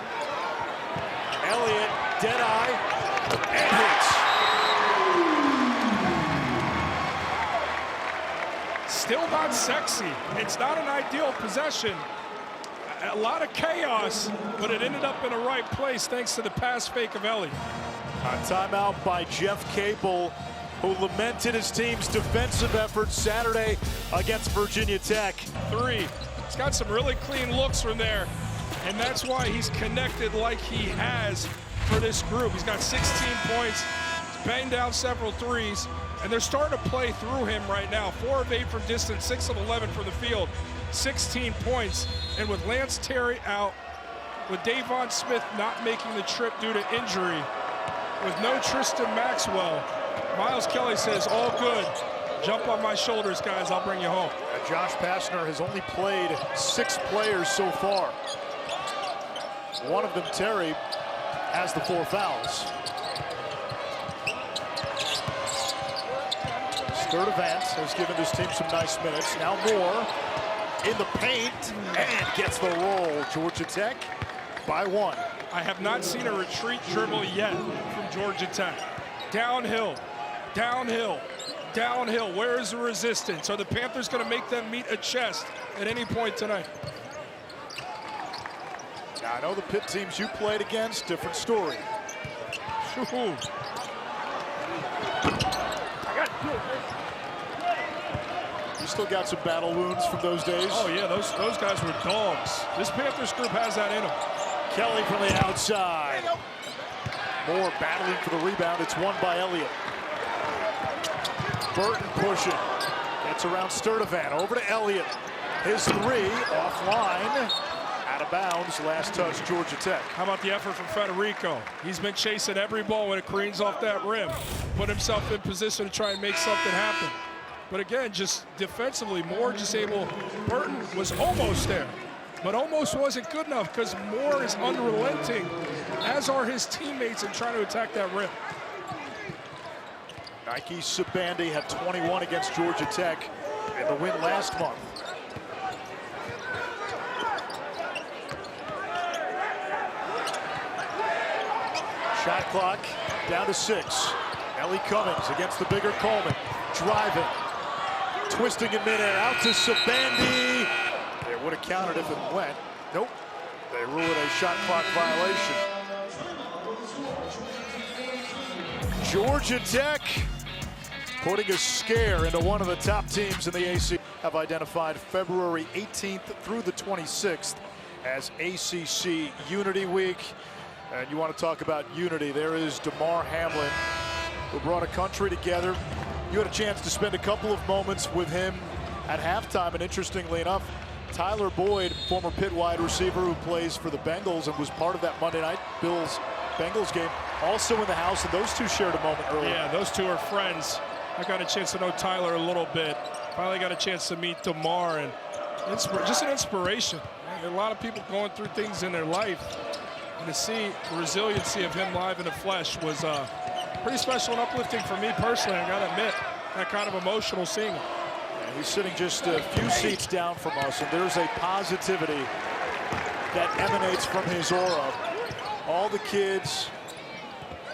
Elliott dead eye, and hits. Still not sexy. It's not an ideal possession. A lot of chaos, but it ended up in the right place thanks to the pass fake of Ellie. A timeout by Jeff Capel, who lamented his team's defensive effort Saturday against Virginia Tech. 3. He's got some really clean looks from there, and that's why he's connected like he has for this group. He's got 16 points, he's banged down several threes, and they're starting to play through him right now. 4 of 8 from distance, 6 of 11 from the field, 16 points. And with Lance Terry out, with Davon Smith not making the trip due to injury, with no Tristan Maxwell, Miles Kelly says, all good. Jump on my shoulders, guys, I'll bring you home. Josh Pastner has only played 6 players so far. One of them, Terry, has the 4 fouls. Sturdivant has given this team some nice minutes. Now Moore in the paint and gets the roll. Georgia Tech by 1. I have not seen a retreat dribble yet from Georgia Tech. Downhill, downhill, downhill. Where is the resistance? Are the Panthers going to make them meet a chest at any point tonight? Now, I know the Pitt teams you played against, different story. You still got some battle wounds from those days? Oh, yeah, those guys were dogs. This Panthers group has that in them. Kelly from the outside. Moore battling for the rebound. It's won by Elliott. Burton pushing. Gets around Sturdivant. Over to Elliott. His 3 offline. Out of bounds. Last touch, Georgia Tech. How about the effort from Federico? He's been chasing every ball when it careens off that rim. Put himself in position to try and make something happen. But again, just defensively, Moore just able. Burton was almost there, but almost wasn't good enough because Moore is unrelenting, as are his teammates, in trying to attack that rim. Nike Sabandi had 21 against Georgia Tech in the win last month. Shot clock down to 6. Nelly Cummings against the bigger Coleman. Driving. Twisting in midair, out to Sabandi. It would have counted if it went. Nope. They rule it a shot clock violation. Georgia Tech putting a scare into one of the top teams in the ACC. Have identified February 18th through the 26th as ACC Unity Week. And you want to talk about unity, there is DeMar Hamlin, who brought a country together. You had a chance to spend a couple of moments with him at halftime, and interestingly enough, Tyler Boyd, former Pitt wide receiver who plays for the Bengals and was part of that Monday night Bills-Bengals game, also in the house, and those two shared a moment earlier. Yeah, those two are friends. I got a chance to know Tyler a little bit. Finally got a chance to meet DeMar, and just an inspiration. There are a lot of people going through things in their life, and to see the resiliency of him live in the flesh was pretty special and uplifting for me personally. I gotta admit, that kind of emotional seeing him. Yeah, he's sitting just a few seats down from us, and there's a positivity that emanates from his aura. All the kids,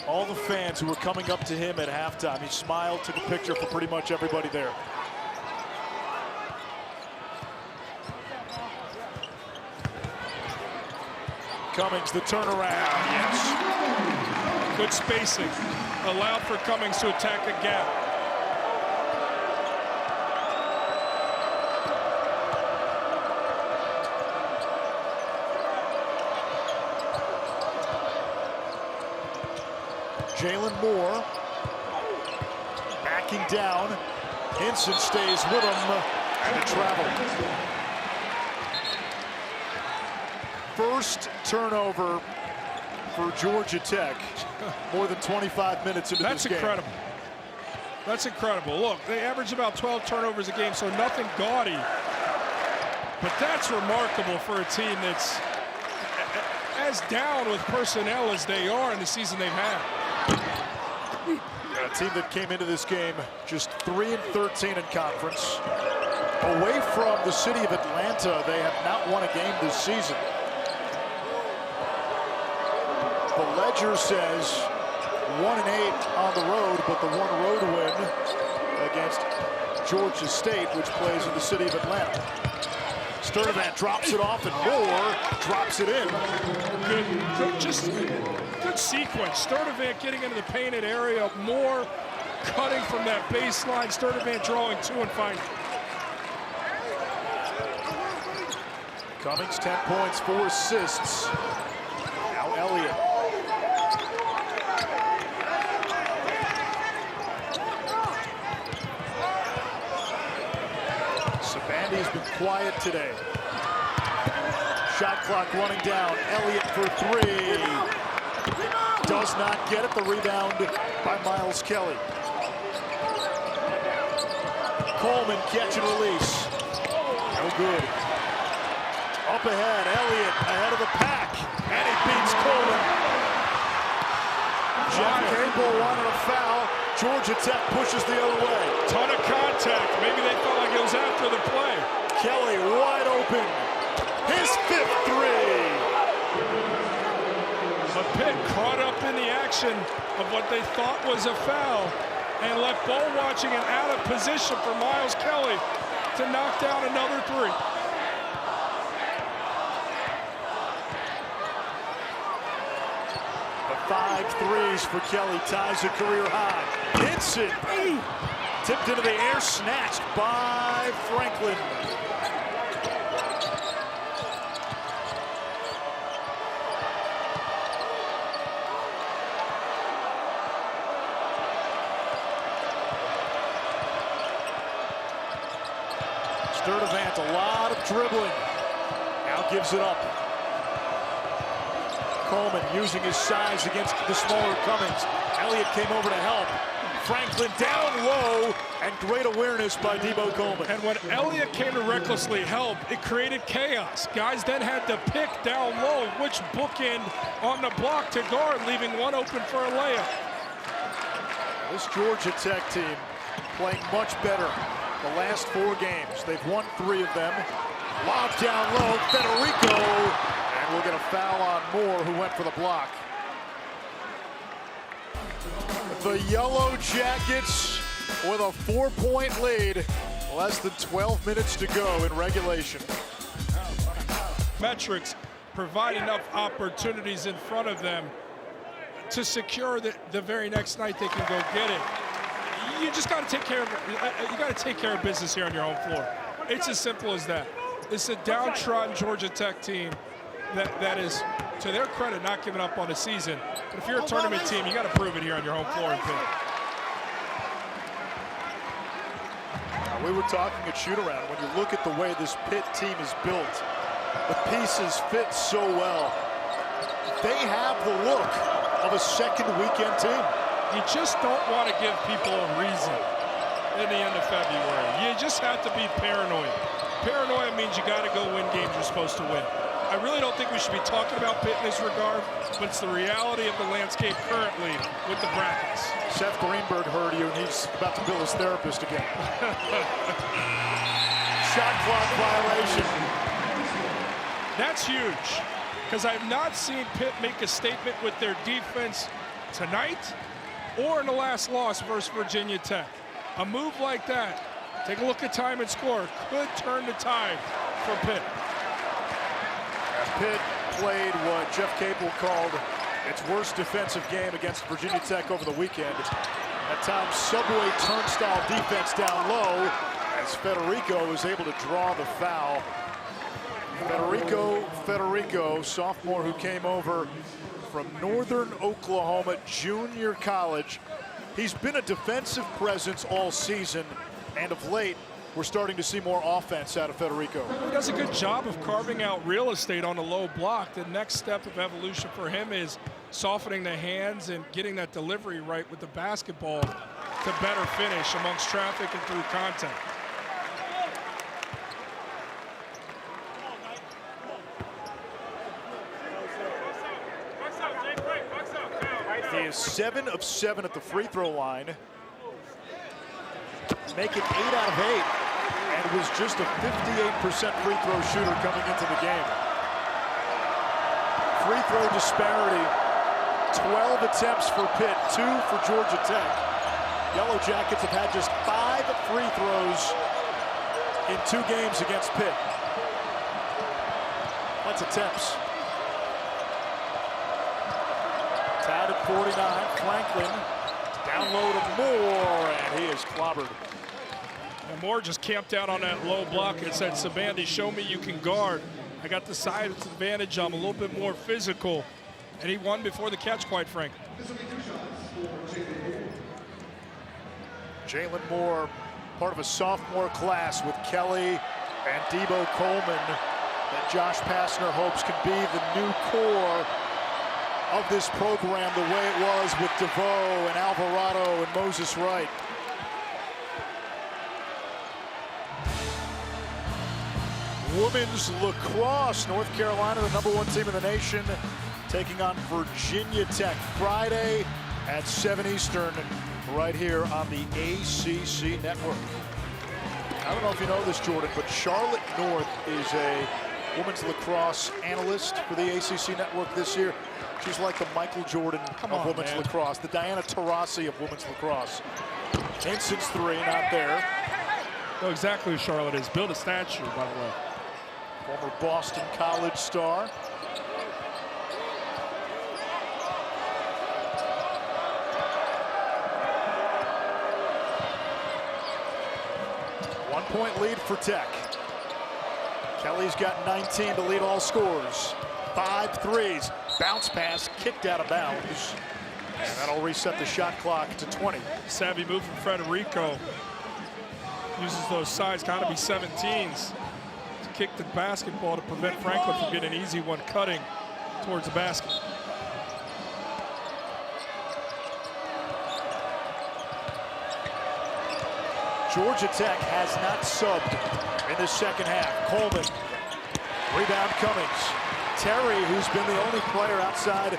all the fans who were coming up to him at halftime, he smiled, took a picture for pretty much everybody there. Cummings, the turnaround, yes. Good spacing. Allowed for Cummings to attack a gap. Jalen Moore backing down. Hinson stays with him and a travel. First turnover for Georgia Tech more than 25 minutes into this game. That's incredible. That's incredible. Look, they average about 12 turnovers a game, so nothing gaudy. But that's remarkable for a team that's as down with personnel as they are in the season they've had. A team that came into this game just 3-13 in conference. Away from the city of Atlanta, they have not won a game this season. The ledger says 1-8 on the road, but the one road win against Georgia State, which plays in the city of Atlanta. Sturdivant drops it off, and Moore drops it in. Good sequence. Sturdivant getting into the painted area. Moore cutting from that baseline. Sturdivant drawing 2 and finding. Cummings, 10 points, 4 assists. Now Elliott. Sabandi's been quiet today. Shot clock running down. Elliott for 3. Does not get it. The rebound by Miles Kelly. Coleman catch and release. No good. Up ahead, Elliott ahead of the pack, and he beats Coleman. Jeff Cable wanted a foul. Georgia Tech pushes the other way. Ton of contact. Maybe they felt like it was after the play. Kelly wide open. His 5th 3. But Pitt caught up in the action of what they thought was a foul and left ball watching and out of position for Miles Kelly to knock down another 3. The 5 threes for Kelly ties a career high. Hinson tipped into the air, snatched by Franklin. Sturdivant, a lot of dribbling. Now gives it up. Coleman using his size against the smaller Cummings. Elliott came over to help. Franklin down low, and great awareness by Debo Coleman. And when Elliott came to recklessly help, it created chaos. Guys then had to pick down low which bookend on the block to guard, leaving one open for a layup. This Georgia Tech team playing much better the last 4 games. They've won 3 of them. Lob down low, Federico, and we'll get a foul on Moore, who went for the block. The Yellow Jackets with a 4-point lead. Less than 12 minutes to go in regulation. Metrics provide enough opportunities in front of them to secure that the very next night they can go get it. You just got to take care of business here on your home floor. It's as simple as that. It's a downtrodden Georgia Tech team that is, to their credit, not giving up on the season. But if you're a tournament team, you got to prove it here on your home floor in Pitt. We were talking at shoot-around. When you look at the way this Pitt team is built, the pieces fit so well. They have the look of a second weekend team. You just don't want to give people a reason in the end of February. You just have to be paranoid. Paranoia means you got to go win games you're supposed to win. I really don't think we should be talking about Pitt in this regard, but it's the reality of the landscape currently with the brackets. Seth Greenberg heard you, and he's about to bill his therapist again. Shot clock violation. That's huge, because I've not seen Pitt make a statement with their defense tonight or in the last loss versus Virginia Tech. A move like that, take a look at time and score, could turn the tide for Pitt. Pitt played what Jeff Capel called its worst defensive game against Virginia Tech over the weekend. At times, subway turnstile defense down low, as Federico was able to draw the foul. Federico, sophomore who came over from Northern Oklahoma Junior College. He's been a defensive presence all season, and of late, we're starting to see more offense out of Federico. He does a good job of carving out real estate on the low block. The next step of evolution for him is softening the hands and getting that delivery right with the basketball to better finish amongst traffic and through contact. He is 7 of 7 at the free throw line, making 8 out of 8, and was just a 58% free throw shooter coming into the game. Free throw disparity 12 attempts for Pitt, 2 for Georgia Tech. Yellow Jackets have had just 5 free throws in 2 games against Pitt. That's attempts. Tied at 49. Franklin down low to Moore, and he is clobbered. And Moore just camped out on that low block and said, Sabandi, show me you can guard. I got the size advantage. I'm a little bit more physical. And he won before the catch, quite frankly. Jalen Moore, part of a sophomore class with Kelly and Debo Coleman that Josh Pastner hopes can be the new core of this program the way it was with DeVoe and Alvarado and Moses Wright. Women's lacrosse, North Carolina, the #1 team in the nation, taking on Virginia Tech Friday at 7 Eastern, right here on the ACC network. I don't know if you know this, Jordan, but Charlotte North is a women's lacrosse analyst for the ACC network this year. She's like the Michael Jordan of women's lacrosse, the Diana Taurasi of women's lacrosse. Hinson's 3, not there. Know exactly who Charlotte is. Build a statue, by the way. Former Boston College star. One-point lead for Tech. Kelly's got 19 to lead all scores. 5 threes. Bounce pass kicked out of bounds. And that'll reset the shot clock to 20. Savvy move from Federico. Uses those sides, kind of be 17s. To kick the basketball to prevent Franklin from getting an easy one cutting towards the basket. Georgia Tech has not subbed in the second half. Coleman, rebound Cummings. Terry, who's been the only player outside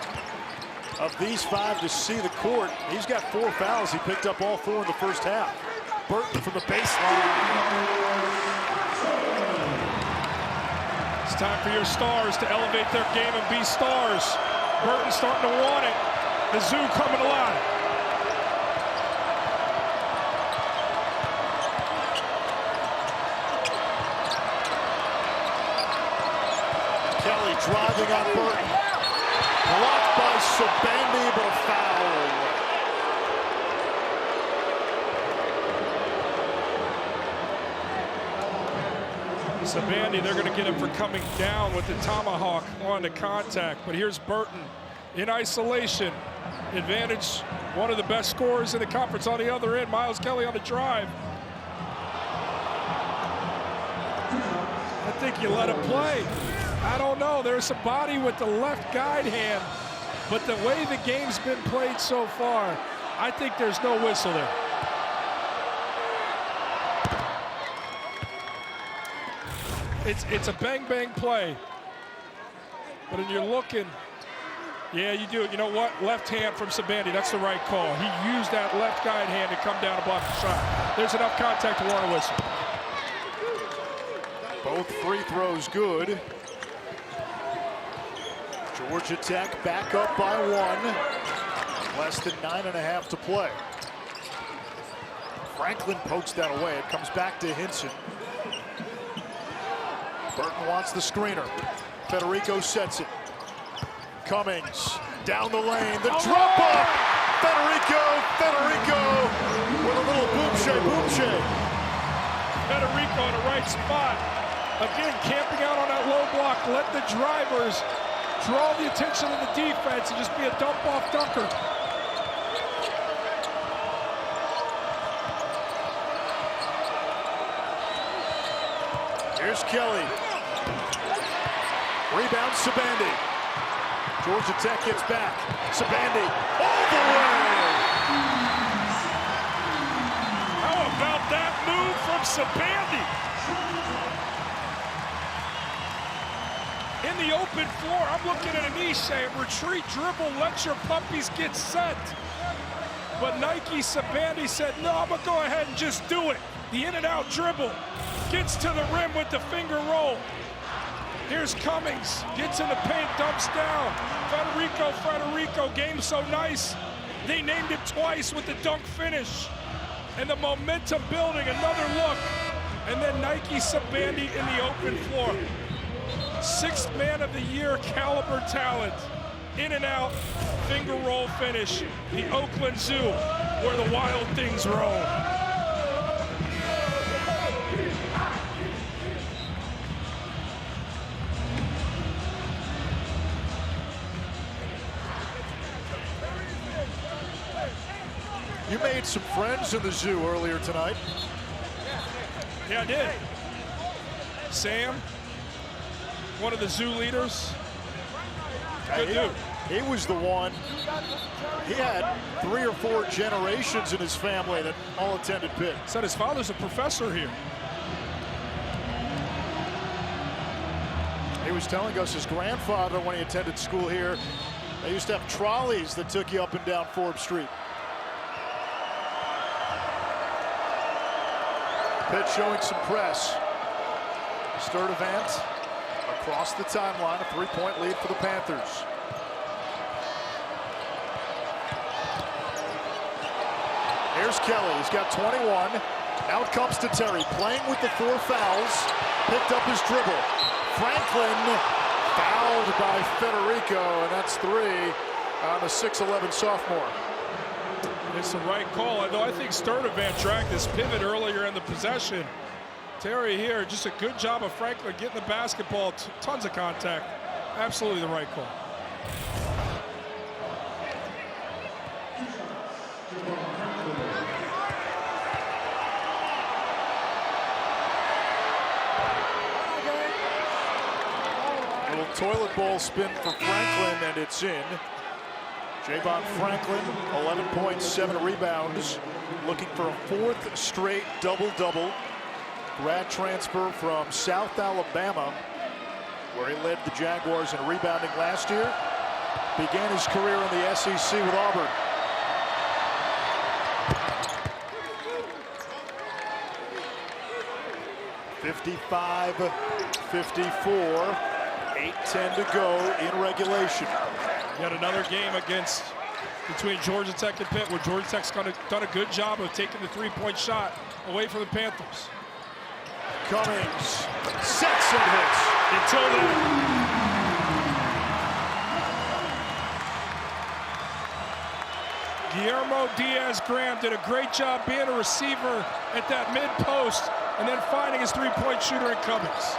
of these 5 to see the court, he's got 4 fouls. He picked up all 4 in the first half. Burton from the baseline. It's time for your stars to elevate their game and be stars. Burton starting to want it. The zoo coming alive. Kelly driving on Burton. Blocked by Sabandi, but a foul. Sabandi, they're going to get him for coming down with the tomahawk on the contact. But here's Burton in isolation. Advantage, one of the best scorers in the conference on the other end. Miles Kelly on the drive. I think you let him play. I don't know. There's a body with the left guide hand. But the way the game's been played so far, I think there's no whistle there. It's a bang-bang play. But when you're looking, yeah, you do it. You know what? Left hand from Sabandi. That's the right call. He used that left guide hand to come down and block the shot. There's enough contact to warrant a whistle. Both free throws good. Georgia Tech back up by 1. Less than 9.5 to play. Franklin pokes that away. It comes back to Hinson. Burton wants the screener. Federico sets it. Cummings down the lane. The drop up. Federico with a little boom-shay. Federico in the right spot. Again, camping out on that low block. Let the drivers draw the attention of the defense and just be a dump-off dunker. Here's Kelly. Rebound Sabandi. Georgia Tech gets back. Sabandi all the way. How about that move from Sabandi? In the open floor, I'm looking at Anish saying, retreat, dribble, let your puppies get set. But Nike Sabandi said, no, I'm gonna go ahead and just do it. The in and out dribble. Gets to the rim with the finger roll. Here's Cummings, gets in the paint, dumps down. Federico, game's so nice. They named him twice with the dunk finish. And the momentum building, another look. And then Nike Sabandi in the open floor. 6th man of the year caliber talent. In and out, finger roll finish. The Oakland Zoo, where the wild things roam. You made some friends in the zoo earlier tonight. Yeah, I did. Sam, one of the zoo leaders. Good dude. He was the one. He had 3 or 4 generations in his family that all attended Pitt. Said his father's a professor here. He was telling us his grandfather, when he attended school here, they used to have trolleys that took you up and down Forbes Street. Pitt showing some press. Sturdivant across the timeline, a 3-point lead for the Panthers. Here's Kelly, he's got 21. Out comes to Terry, playing with the 4 fouls. Picked up his dribble. Franklin fouled by Federico, and that's 3 on the 6'11 sophomore. It's the right call. I think Sturdivant dragged his pivot earlier in the possession. Terry here, just a good job of Franklin getting the basketball, tons of contact. Absolutely the right call. Little toilet bowl spin for Franklin, and it's in. Javon Franklin, 11 points, 7 rebounds, looking for a 4th straight double-double. Grad transfer from South Alabama, where he led the Jaguars in rebounding last year. Began his career in the ACC with Auburn. (55-54), 8:10 to go in regulation. Yet another game between Georgia Tech and Pitt, where Georgia Tech's done a good job of taking the 3-point shot away from the Panthers. Cummings sets and hits. Until then, Guillermo Diaz-Graham did a great job being a receiver at that mid-post and then finding his 3-point shooter in Cummings.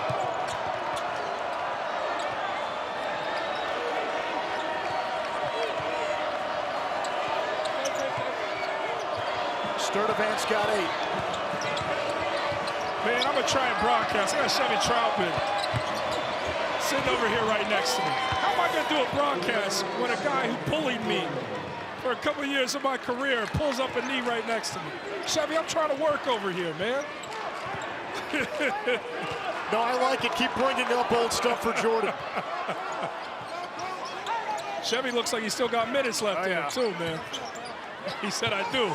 Sturdivant's got 8. Man, I'm going to try and broadcast. I got Chevy Troutman sitting over here right next to me. How am I going to do a broadcast when a guy who bullied me for a couple of years of my career pulls up a knee right next to me? Chevy, I'm trying to work over here, man. No, I like it. Keep bringing up old stuff for Jordan. Chevy looks like he's still got minutes left in him, too, man. He said, I do.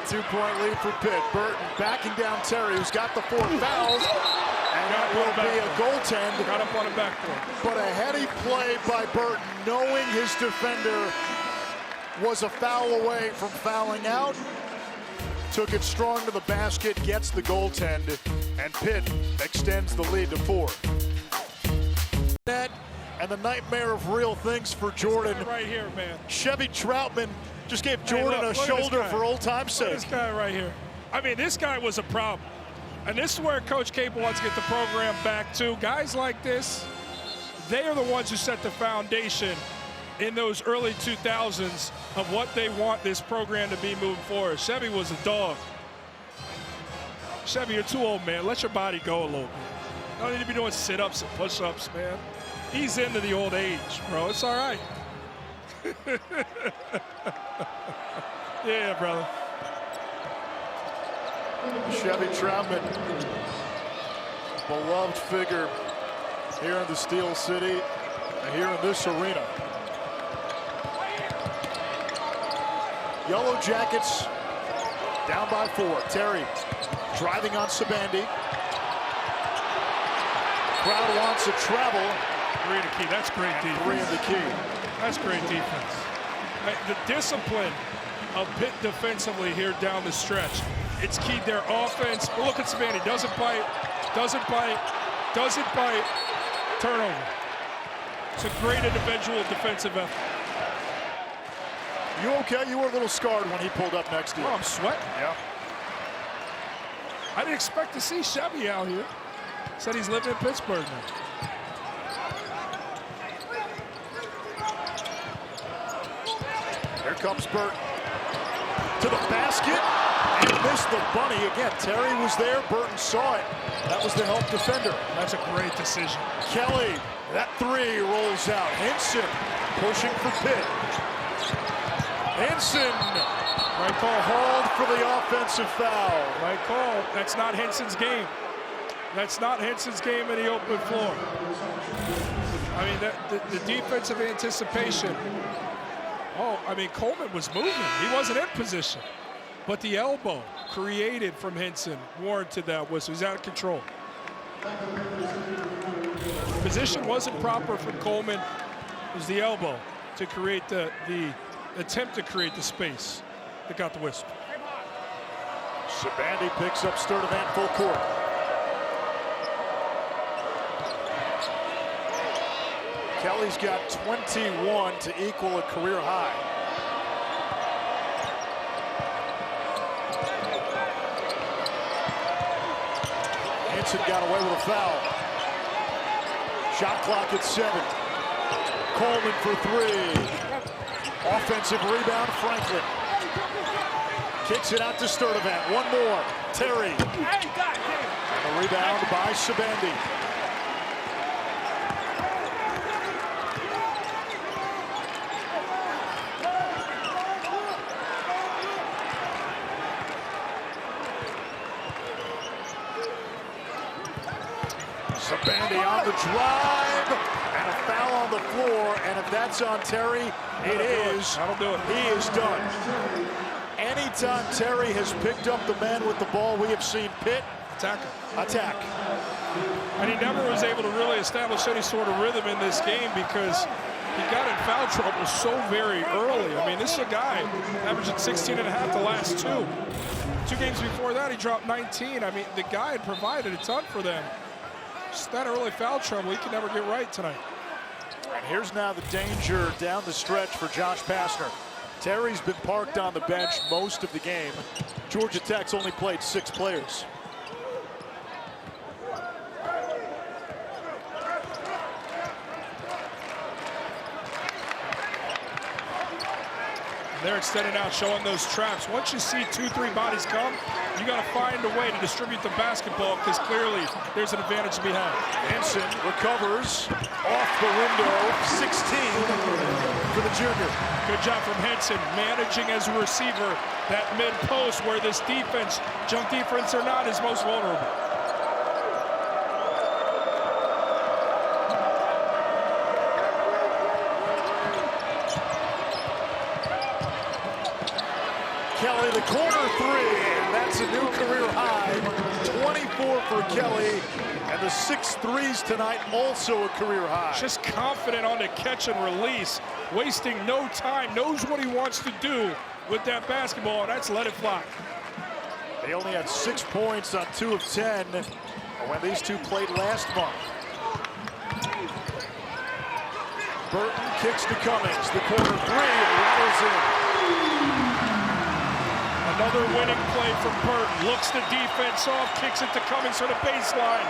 2-point lead for Pitt. Burton backing down Terry, who's got the 4 fouls. And that will be a goaltend. Got up on the backboard. But a heady play by Burton, knowing his defender was a foul away from fouling out. Took it strong to the basket, gets the goaltend, and Pitt extends the lead to 4. And the nightmare of real things for Jordan. Right here, man. Chevy Troutman just gave Jordan a shoulder for old time's sake. This guy right here. I mean, this guy was a problem. And this is where Coach Capel wants to get the program back to. Guys like this, they are the ones who set the foundation in those early 2000s of what they want this program to be moving forward. Chevy was a dog. Chevy, you're too old, man. Let your body go a little bit. You don't need to be doing sit-ups and push-ups, man. He's into the old age, bro. It's all right. Yeah, brother. Chevy Troutman, beloved figure here in the Steel City, here in this arena. Yellow Jackets down by 4. Terry driving on Sabandi. Crowd wants to travel. 3 to key. That's great defense. 3 in the key. That's great defense. The discipline of Pitt defensively here down the stretch. It's keyed their offense. But look at Savannah. Doesn't bite. Doesn't bite. Doesn't bite. Turnover. It's a great individual defensive effort. You okay? You were a little scarred when he pulled up next to you. Oh, I'm sweating. Yeah. I didn't expect to see Chevy out here. Said he's living in Pittsburgh now. Here comes Burton to the basket and missed the bunny again. Terry was there. Burton saw it. That was the help defender. That's a great decision. Kelly, that 3 rolls out. Hinson pushing for Pitt. Hinson, right call, hauled for the offensive foul. Right call. That's not Hinson's game. That's not Hinson's game in the open floor. I mean, the defensive anticipation. Oh, I mean, Coleman was moving. He wasn't in position. But the elbow created from Hinson warranted that whistle. He's out of control. Position wasn't proper from Coleman. It was the elbow to create the attempt to create the space that got the whistle. Shabandi picks up Sturdivant full court. Kelly's got 21 to equal a career high. Hinson got away with a foul. Shot clock at 7. Coleman for 3. Offensive rebound, Franklin. Kicks it out to Sturdivant. One more. Terry. And the rebound by Shabandi. Shabandi on the drive, and a foul on the floor, and if that's on Terry, it is. That'll do it. He is done. Anytime Terry has picked up the man with the ball, we have seen Pitt attack. And he never was able to really establish any sort of rhythm in this game because he got in foul trouble so very early. I mean, this is a guy averaging 16 and a half the last 2. 2 games before that, he dropped 19. I mean, the guy had provided a ton for them. Just that early foul trouble, he can never get right tonight. And here's now the danger down the stretch for Josh Pastner. Terry's been parked on the bench most of the game. Georgia Tech's only played 6 players. They're extending out, showing those traps. Once you see 2-3 bodies come, you got to find a way to distribute the basketball because clearly there's an advantage to be had. Hinson recovers off the window, 16 for the junior. Good job from Hinson, managing as a receiver that mid-post where this defense, junk defense or not, is most vulnerable. Kelly, the corner 3, and that's a new career high. 24 for Kelly, and the 6 threes tonight, also a career high. Just confident on the catch and release, wasting no time, knows what he wants to do with that basketball, and that's let it fly. They only had 6 points on 2 of 10 when these two played last month. Burton kicks to Cummings, the corner 3, rattles in. Another winning play from Burton. Looks the defense off, kicks it to Cummings for the baseline.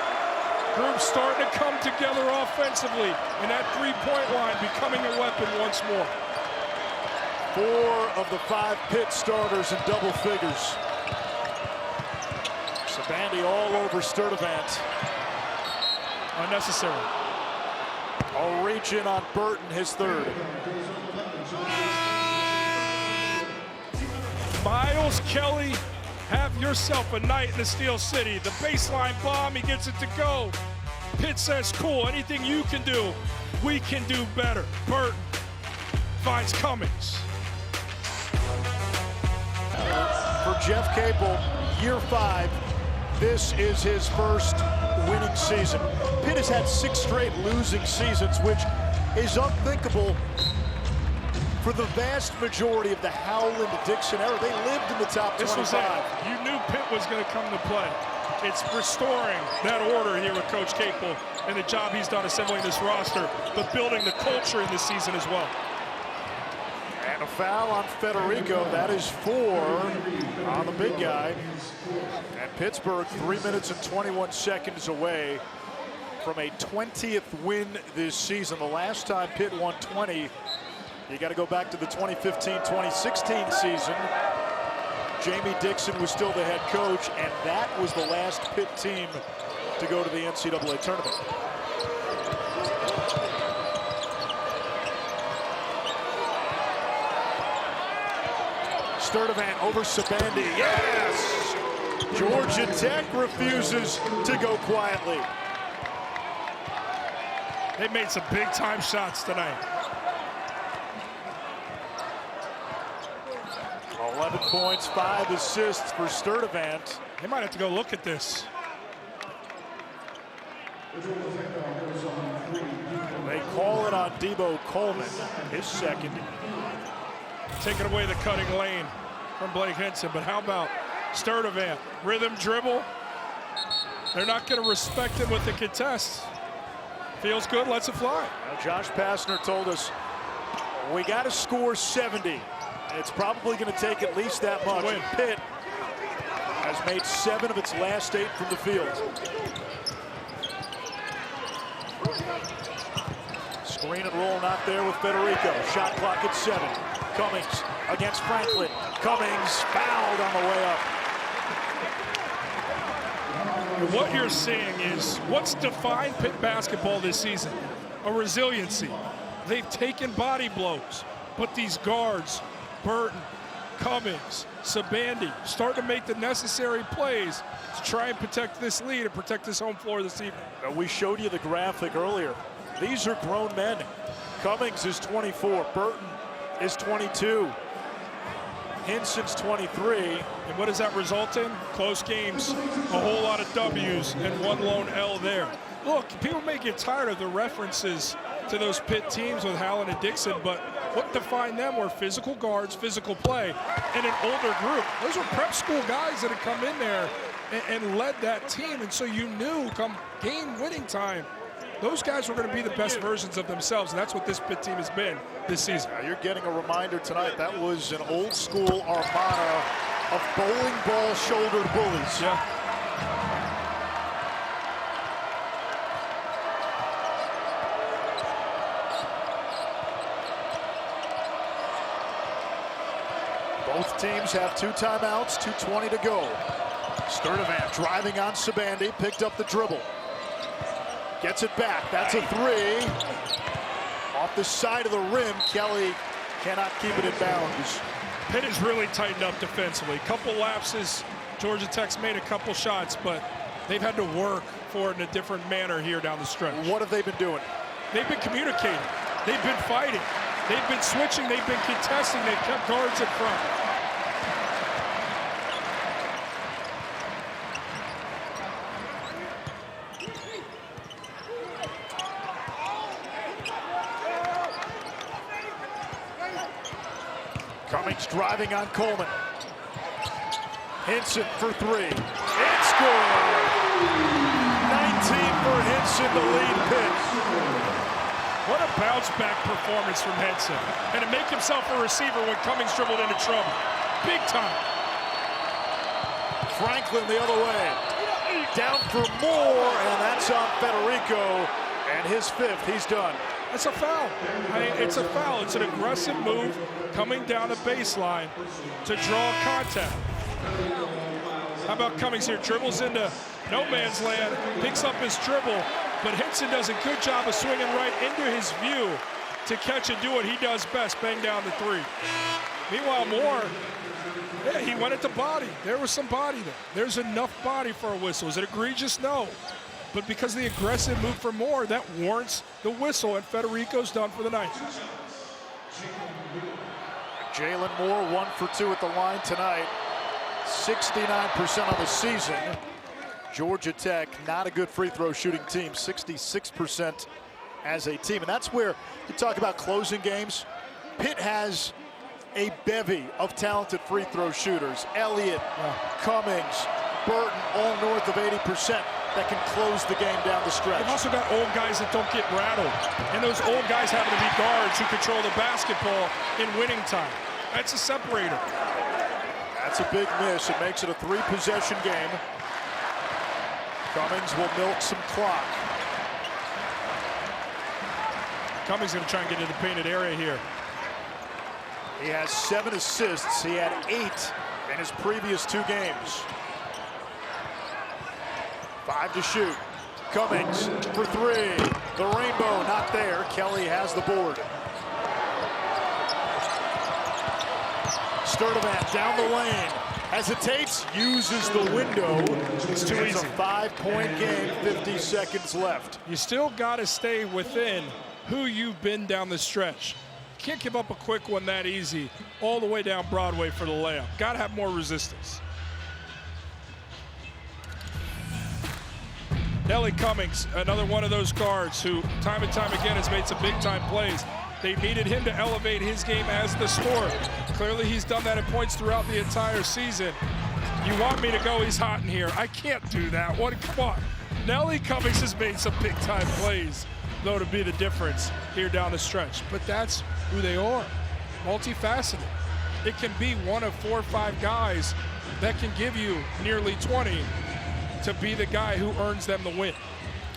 Group starting to come together offensively, and that 3-point line becoming a weapon once more. 4 of the 5 Pitt starters in double figures. Shabandi all over Sturdivant. Unnecessary. A reach in on Burton, his 3rd. Miles Kelly, have yourself a night in the Steel City. The baseline bomb, he gets it to go. Pitt says, cool, anything you can do, we can do better. Burton finds Cummings. For Jeff Capel, year 5, This is his first winning season. Pitt has had 6 straight losing seasons, which is unthinkable for the vast majority of the Howland-Dixon era. They lived in the top 25. This was it. You knew Pitt was going to come to play. It's restoring that order here with Coach Capel and the job he's done assembling this roster, but building the culture in this season as well. And a foul on Federico. That is 4 on the big guy. And Pittsburgh 3 minutes and 21 seconds away from a 20th win this season. The last time Pitt won 20, you got to go back to the 2015-2016 season. Jamie Dixon was still the head coach, and that was the last Pitt team to go to the NCAA tournament. Sturdivant over Sabandi. Yes! Georgia Tech refuses to go quietly. They made some big-time shots tonight. 11 points, 5 assists for Sturdivant. They might have to go look at this. They call it on Debo Coleman, his second. Taking away the cutting lane from Blake Hinson, but how about Sturdivant? Rhythm dribble. They're not going to respect him with the contest. Feels good, lets it fly. Now, Josh Pastner told us we got to score 70. It's probably going to take at least that much. And Pitt has made 7 of its last 8 from the field. Screen and roll not there with Federico. Shot clock at 7. Cummings against Franklin. Cummings fouled on the way up. And what you're seeing is what's defined Pitt basketball this season: a resiliency. They've taken body blows, but these guards, Burton, Cummings, Sabandi, start to make the necessary plays to try and protect this lead and protect this home floor this evening. We showed you the graphic earlier. These are grown men. Cummings is 24. Burton is 22. Hinson's 23. And what does that result in? Close games, a whole lot of W's, and one lone L there. Look, people may get tired of the references to those Pitt teams with Howland and Dixon, but what defined them were physical guards, physical play, and an older group. Those were prep school guys that had come in there and led that team, and so you knew come game winning time, those guys were going to be the best versions of themselves, and that's what this Pitt team has been this season. Now you're getting a reminder tonight. That was an old school armada of bowling ball shouldered bullies. Yeah. Both teams have 2 timeouts, 2:20 to go. Sturdivant driving on Sabandi, picked up the dribble. Gets it back, that's a 3. Off the side of the rim, Kelly cannot keep it in bounds. Pitt has really tightened up defensively. Couple lapses, Georgia Tech's made a couple shots, but they've had to work for it in a different manner here down the stretch. What have they been doing? They've been communicating, they've been fighting, they've been switching, they've been contesting, they've kept guards in front. Cummings driving on Coleman. Hinson for 3. It's good! 19 for Hinson to lead Pitt. What a bounce back performance from Hinson. And to make himself a receiver when Cummings dribbled into trouble. Big time. Franklin the other way. Down for more, and that's on Federico. And his 5th, he's done. It's a foul. It's a foul. It's an aggressive move coming down the baseline to draw contact. How about Cummings here? Dribbles into no man's land, picks up his dribble, but Hinson does a good job of swinging right into his view to catch and do what he does best, bang down the 3. Meanwhile, Moore, yeah, he went at the body. There was some body there. There's enough body for a whistle. Is it egregious? No. But because of the aggressive move for Moore, that warrants the whistle, and Federico's done for the night. Jalen Moore 1 for 2 at the line tonight. 69% on the season. Georgia Tech, not a good free throw shooting team, 66% as a team. And that's where you talk about closing games. Pitt has a bevy of talented free throw shooters. Elliott, Cummings, Burton, all north of 80% that can close the game down the stretch. You've also got old guys that don't get rattled. And those old guys happen to be guards who control the basketball in winning time. That's a separator. That's a big miss. It makes it a 3-possession game. Cummings will milk some clock. Cummings going to try and get into the painted area here. He has 7 assists. He had 8 in his previous 2 games. 5 to shoot. Cummings for 3. The rainbow not there. Kelly has the board. Sturdivant down the lane. Hesitates, uses the window. It's too easy. It's a 5-point game, 50 seconds left. You still got to stay within who you've been down the stretch. Can't give up a quick one that easy all the way down Broadway for the layup. Got to have more resistance. Nelly Cummings, another one of those guards who time and time again has made some big-time plays. They needed him to elevate his game as the scorer. Clearly he's done that in points throughout the entire season. You want me to go, he's hot in here. I can't do that. Come on. Nelly Cummings has made some big-time plays, though, to be the difference here down the stretch. But that's who they are, multifaceted. It can be one of 4 or 5 guys that can give you nearly 20 to be the guy who earns them the win.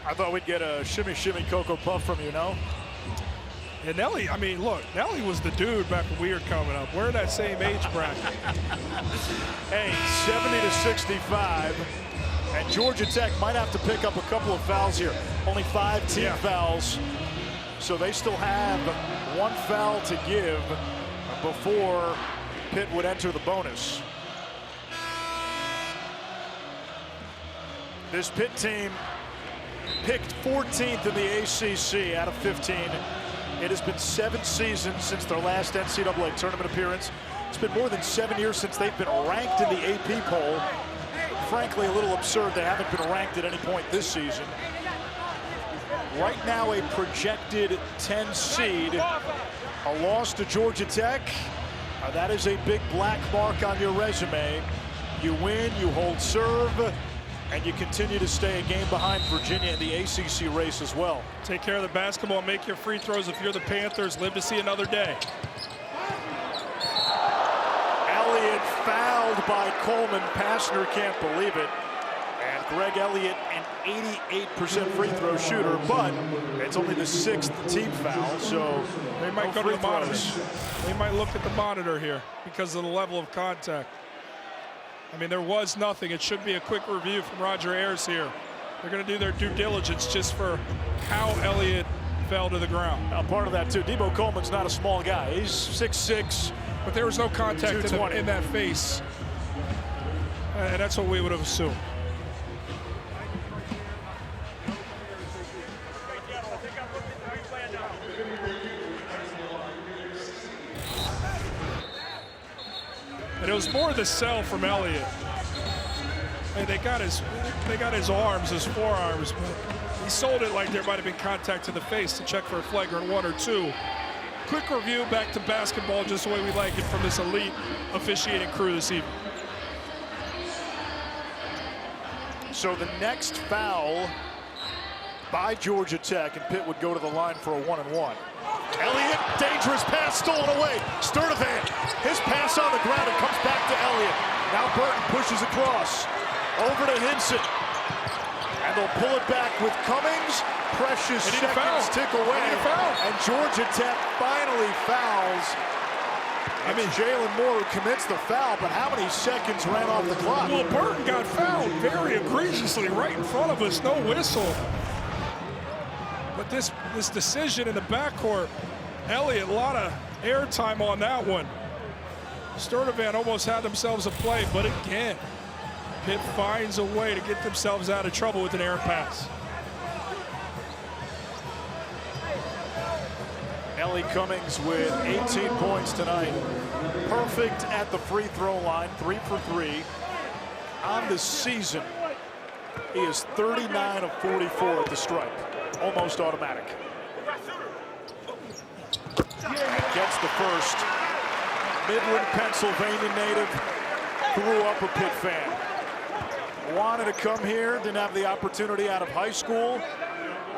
I thought we'd get a shimmy, shimmy, Cocoa Puff from you, no? And Nelly, I mean, look, Nelly was the dude back when we were coming up. We're in that same age bracket. Hey, 70-65. And Georgia Tech might have to pick up a couple of fouls here. Only 5 team fouls. So they still have 1 foul to give before Pitt would enter the bonus. This Pitt team picked 14th in the ACC out of 15. It has been 7 seasons since their last NCAA tournament appearance. It's been more than 7 years since they've been ranked in the AP poll. Frankly, a little absurd they haven't been ranked at any point this season. Right now, a projected 10 seed. A loss to Georgia Tech. That is a big black mark on your resume. You win, you hold serve, and you continue to stay a game behind Virginia in the ACC race as well. Take care of the basketball, make your free throws. If you're the Panthers, live to see another day. Elliott fouled by Coleman. Passner can't believe it. And Greg Elliott, an 88% free throw shooter, but it's only the 6th team foul, so they might go to the monitor. They might look at the monitor here because of the level of contact. I mean, there was nothing. It should be a quick review from Roger Ayers here. They're going to do their due diligence just for how Elliott fell to the ground. Now, part of that, too, Debo Coleman's not a small guy. He's 6'6". But there was no contact in that face. And that's what we would have assumed. And it was more the sell from Elliott. And they got his arms, his forearms, but he sold it like there might have been contact to the face to check for a flagrant 1 or 2. Quick review back to basketball, just the way we like it from this elite officiating crew this evening. So the next foul by Georgia Tech, and Pitt would go to the line for a 1-and-1. Elliott, dangerous pass stolen away. Sturdivant, his pass on the ground, and comes back to Elliott. Now Burton pushes across. Over to Hinson. And they'll pull it back with Cummings. Precious seconds tick away. And Georgia Tech finally fouls. I mean, Jalen Moore who commits the foul, but how many seconds ran off the clock? Well, Burton got fouled very egregiously right in front of us, no whistle. But this decision in the backcourt, Elliott, a lot of airtime on that one. Sturdivant almost had themselves a play, but again, Pitt finds a way to get themselves out of trouble with an air pass. Nelly Cummings with 18 points tonight. Perfect at the free throw line, 3 for 3 on the season. He is 39 of 44 at the stripe. Almost automatic. Gets the first. Midland, Pennsylvania native. Grew up a Pitt fan. Wanted to come here, didn't have the opportunity out of high school.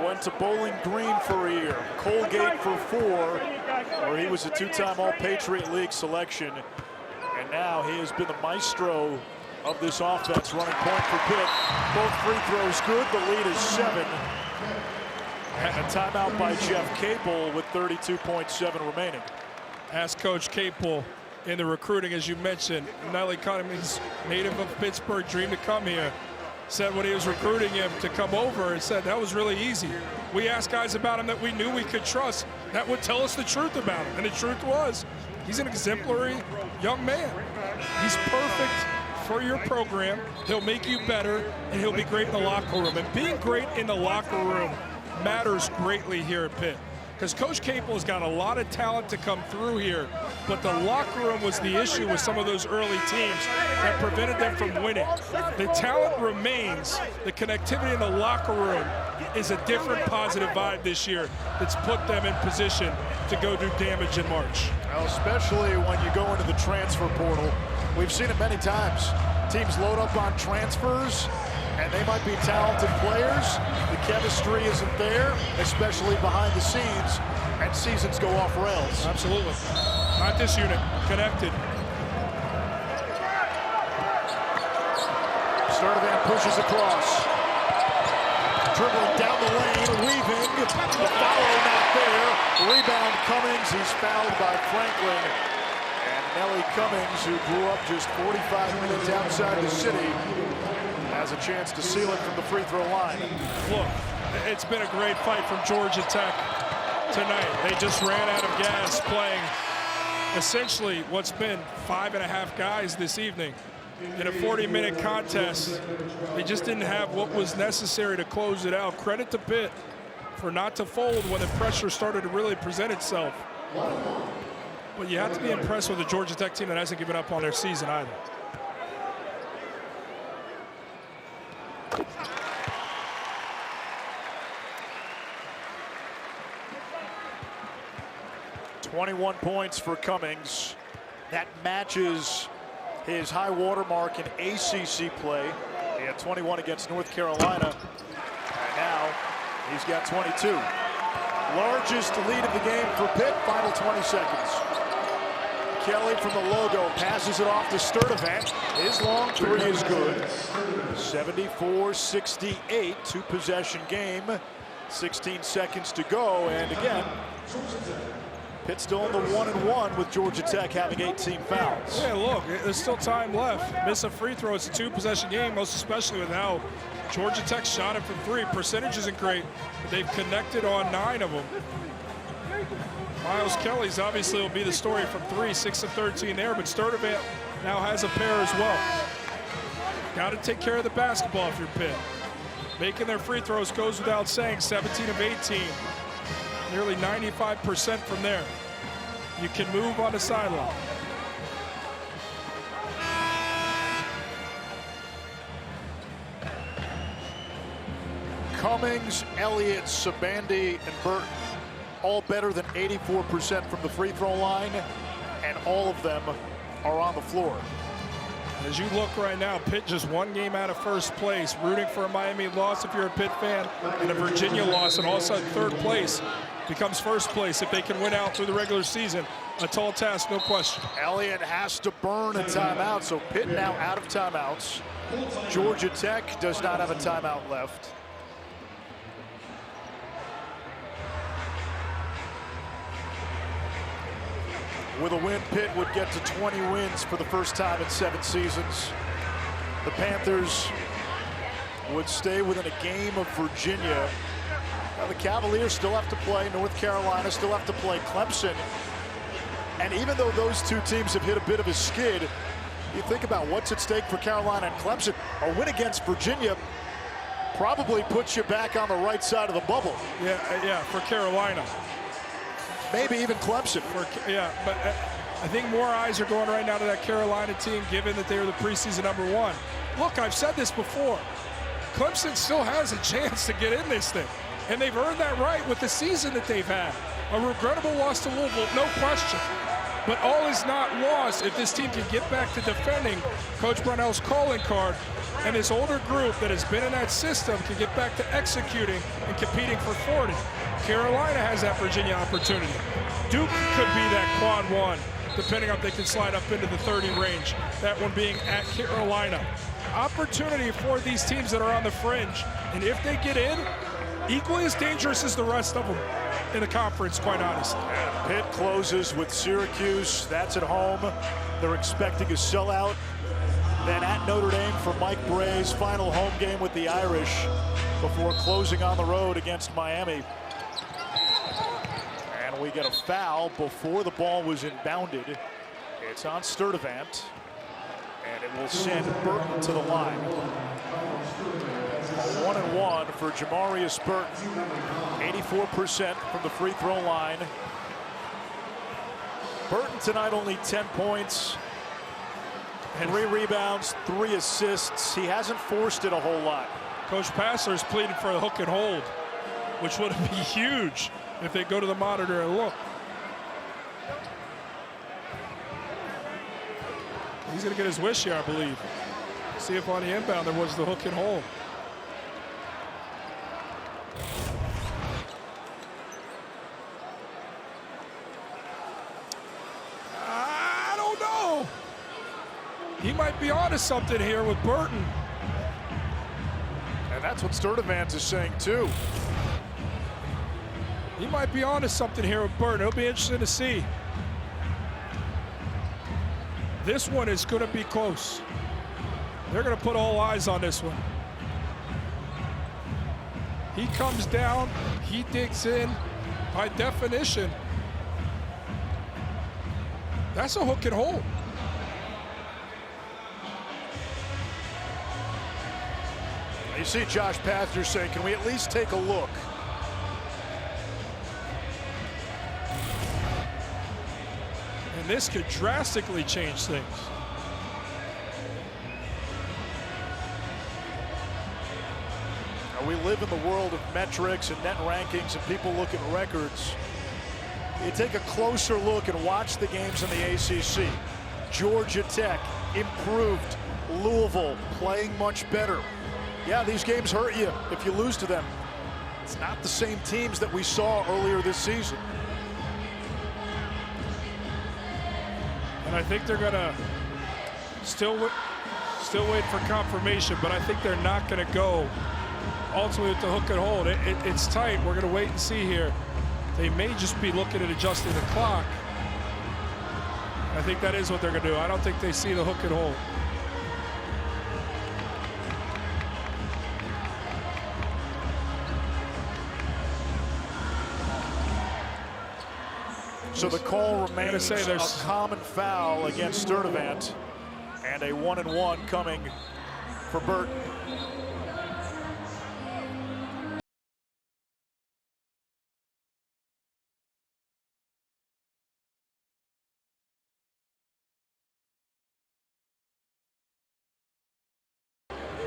Went to Bowling Green for a year. Colgate for 4, where he was a 2-time All-Patriot League selection. And now he has been the maestro of this offense, running point for Pitt. Both free throws good. The lead is 7. And a timeout by Jeff Capel with 32.7 remaining. Ask Coach Capel in the recruiting, as you mentioned. Nelly Cummings, native of Pittsburgh, dreamed to come here. Said when he was recruiting him to come over, and said that was really easy. We asked guys about him that we knew we could trust that would tell us the truth about him. And the truth was, he's an exemplary young man. He's perfect for your program. He'll make you better, and he'll be great in the locker room. And being great in the locker room matters greatly here at Pitt, because Coach Capel has got a lot of talent to come through here, but the locker room was the issue with some of those early teams that prevented them from winning. The talent remains. The connectivity in the locker room is a different positive vibe this year that's put them in position to go do damage in March. Well, especially when you go into the transfer portal. We've seen it many times. Teams load up on transfers, and they might be talented players. The chemistry isn't there, especially behind the scenes, and seasons go off rails. Absolutely. Not this unit. Connected. Sturdivant pushes across. Dribbling down the lane, weaving. The follow not there. Rebound Cummings. He's fouled by Franklin. And Nelly Cummings, who grew up just 45 minutes outside the city, has a chance to seal it from the free throw line. Look, it's been a great fight from Georgia Tech tonight. They just ran out of gas playing essentially what's been 5.5 guys this evening. In a 40-minute contest, they just didn't have what was necessary to close it out. Credit to Pitt for not to fold when the pressure started to really present itself. But you have to be impressed with the Georgia Tech team that hasn't given up on their season either. .21 points for Cummings. That matches his high water mark in ACC play. He had 21 against North Carolina, and now he's got 22. Largest lead of the game for Pitt, final 20 seconds. Kelly from the logo passes it off to Sturdivant. His long three is good. 74-68, two-possession game. 16 seconds to go, and again, Pitt still in the 1-1 with Georgia Tech having 18 fouls. Yeah, look, there's still time left. Miss a free throw, it's a two-possession game, most especially with how Georgia Tech shot it from 3. Percentage isn't great, but they've connected on 9 of them. Miles Kelly's obviously will be the story from 3, 6 of 13 there, but Sturdivant now has a pair as well. Got to take care of the basketball if you're Pitt. Making their free throws goes without saying, 17 of 18. Nearly 95% from there. You can move on the sideline. Cummings, Elliott, Sabandi, and Burton, all better than 84% from the free throw line, and all of them are on the floor. As you look right now, Pitt just 1 game out of first place, rooting for a Miami loss if you're a Pitt fan, and a Virginia loss, and all of a sudden third place becomes first place if they can win out through the regular season. A tall task, no question. Elliott has to burn a timeout, so Pitt now out of timeouts. Georgia Tech does not have a timeout left. With a win, Pitt would get to 20 wins for the first time in 7 seasons. The Panthers would stay within a game of Virginia. Now, the Cavaliers still have to play North Carolina, still have to play Clemson. And even though those 2 teams have hit a bit of a skid, you think about what's at stake for Carolina and Clemson. A win against Virginia probably puts you back on the right side of the bubble. Yeah, for Carolina. Maybe even Clemson. Yeah, but I think more eyes are going right now to that Carolina team, given that they were the preseason #1. Look, I've said this before. Clemson still has a chance to get in this thing. And they've earned that right with the season that they've had. A regrettable loss to Louisville, no question. But all is not lost if this team can get back to defending Coach Brownell's calling card, and this older group that has been in that system can get back to executing and competing for 40. Carolina has that Virginia opportunity. Duke could be that quad one, depending on if they can slide up into the 30 range, that one being at Carolina. Opportunity for these teams that are on the fringe, and if they get in, equally as dangerous as the rest of them in the conference, quite honestly. And Pitt closes with Syracuse. That's at home. They're expecting a sellout. Then at Notre Dame for Mike Bray's final home game with the Irish before closing on the road against Miami. And we get a foul before the ball was inbounded. It's on Sturdivant, and it will send Burton to the line. A 1-and-1 for Jamarius Burton. 84% from the free throw line. Burton tonight only 10 points, 3 rebounds, 3 assists. He hasn't forced it a whole lot. Coach Passler's pleading for a hook and hold, which would be huge if they go to the monitor and look. He's going to get his wish here, I believe. See if on the inbound there was the hook and hold. I don't know. He might be onto something here with Burton. And that's what Sturdivant is saying too. He might be onto something here with Burton. It'll be interesting to see. This one is going to be close. They're going to put all eyes on this one. He comes down, he digs in. By definition, that's a hook and hold. You see Josh Pastner saying, can we at least take a look? And this could drastically change things. Now, we live in the world of metrics and net rankings, and people look at records. You take a closer look and watch the games in the ACC. Georgia Tech improved. Louisville playing much better. Yeah, these games hurt you if you lose to them. It's not the same teams that we saw earlier this season. And I think they're gonna still wait for confirmation, but I think they're not gonna go ultimately with the hook and hold. It's tight. We're gonna wait and see here. They may just be looking at adjusting the clock. I think that is what they're gonna do. I don't think they see the hook and hold. So the call remains a common foul against Sturdivant, and a 1-and-1 coming for Burton.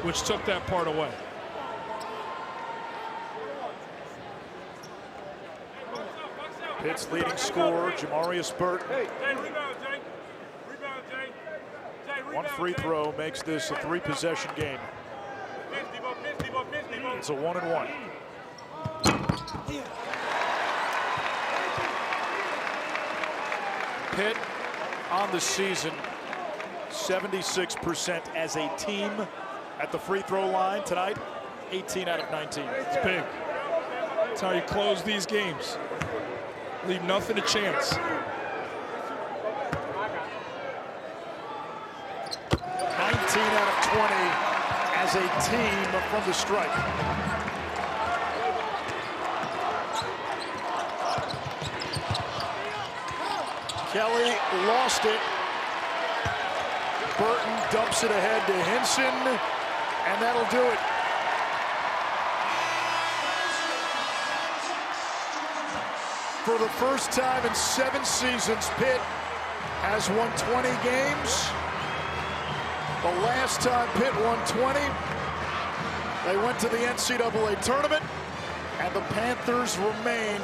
Which took that part away. Pitt's leading scorer, Jamarius Burton. One free throw makes this a 3-possession game. It's a 1-and-1. Pitt on the season, 76% as a team at the free throw line. Tonight, 18 out of 19. It's big. That's how you close these games. Leave nothing to chance. 19 out of 20 as a team from the stripe. Kelly lost it. Burton dumps it ahead to Hinson, and that'll do it. For the first time in 7 seasons, Pitt has won 20 games. The last time Pitt won 20 They went to the NCAA tournament, and the Panthers remain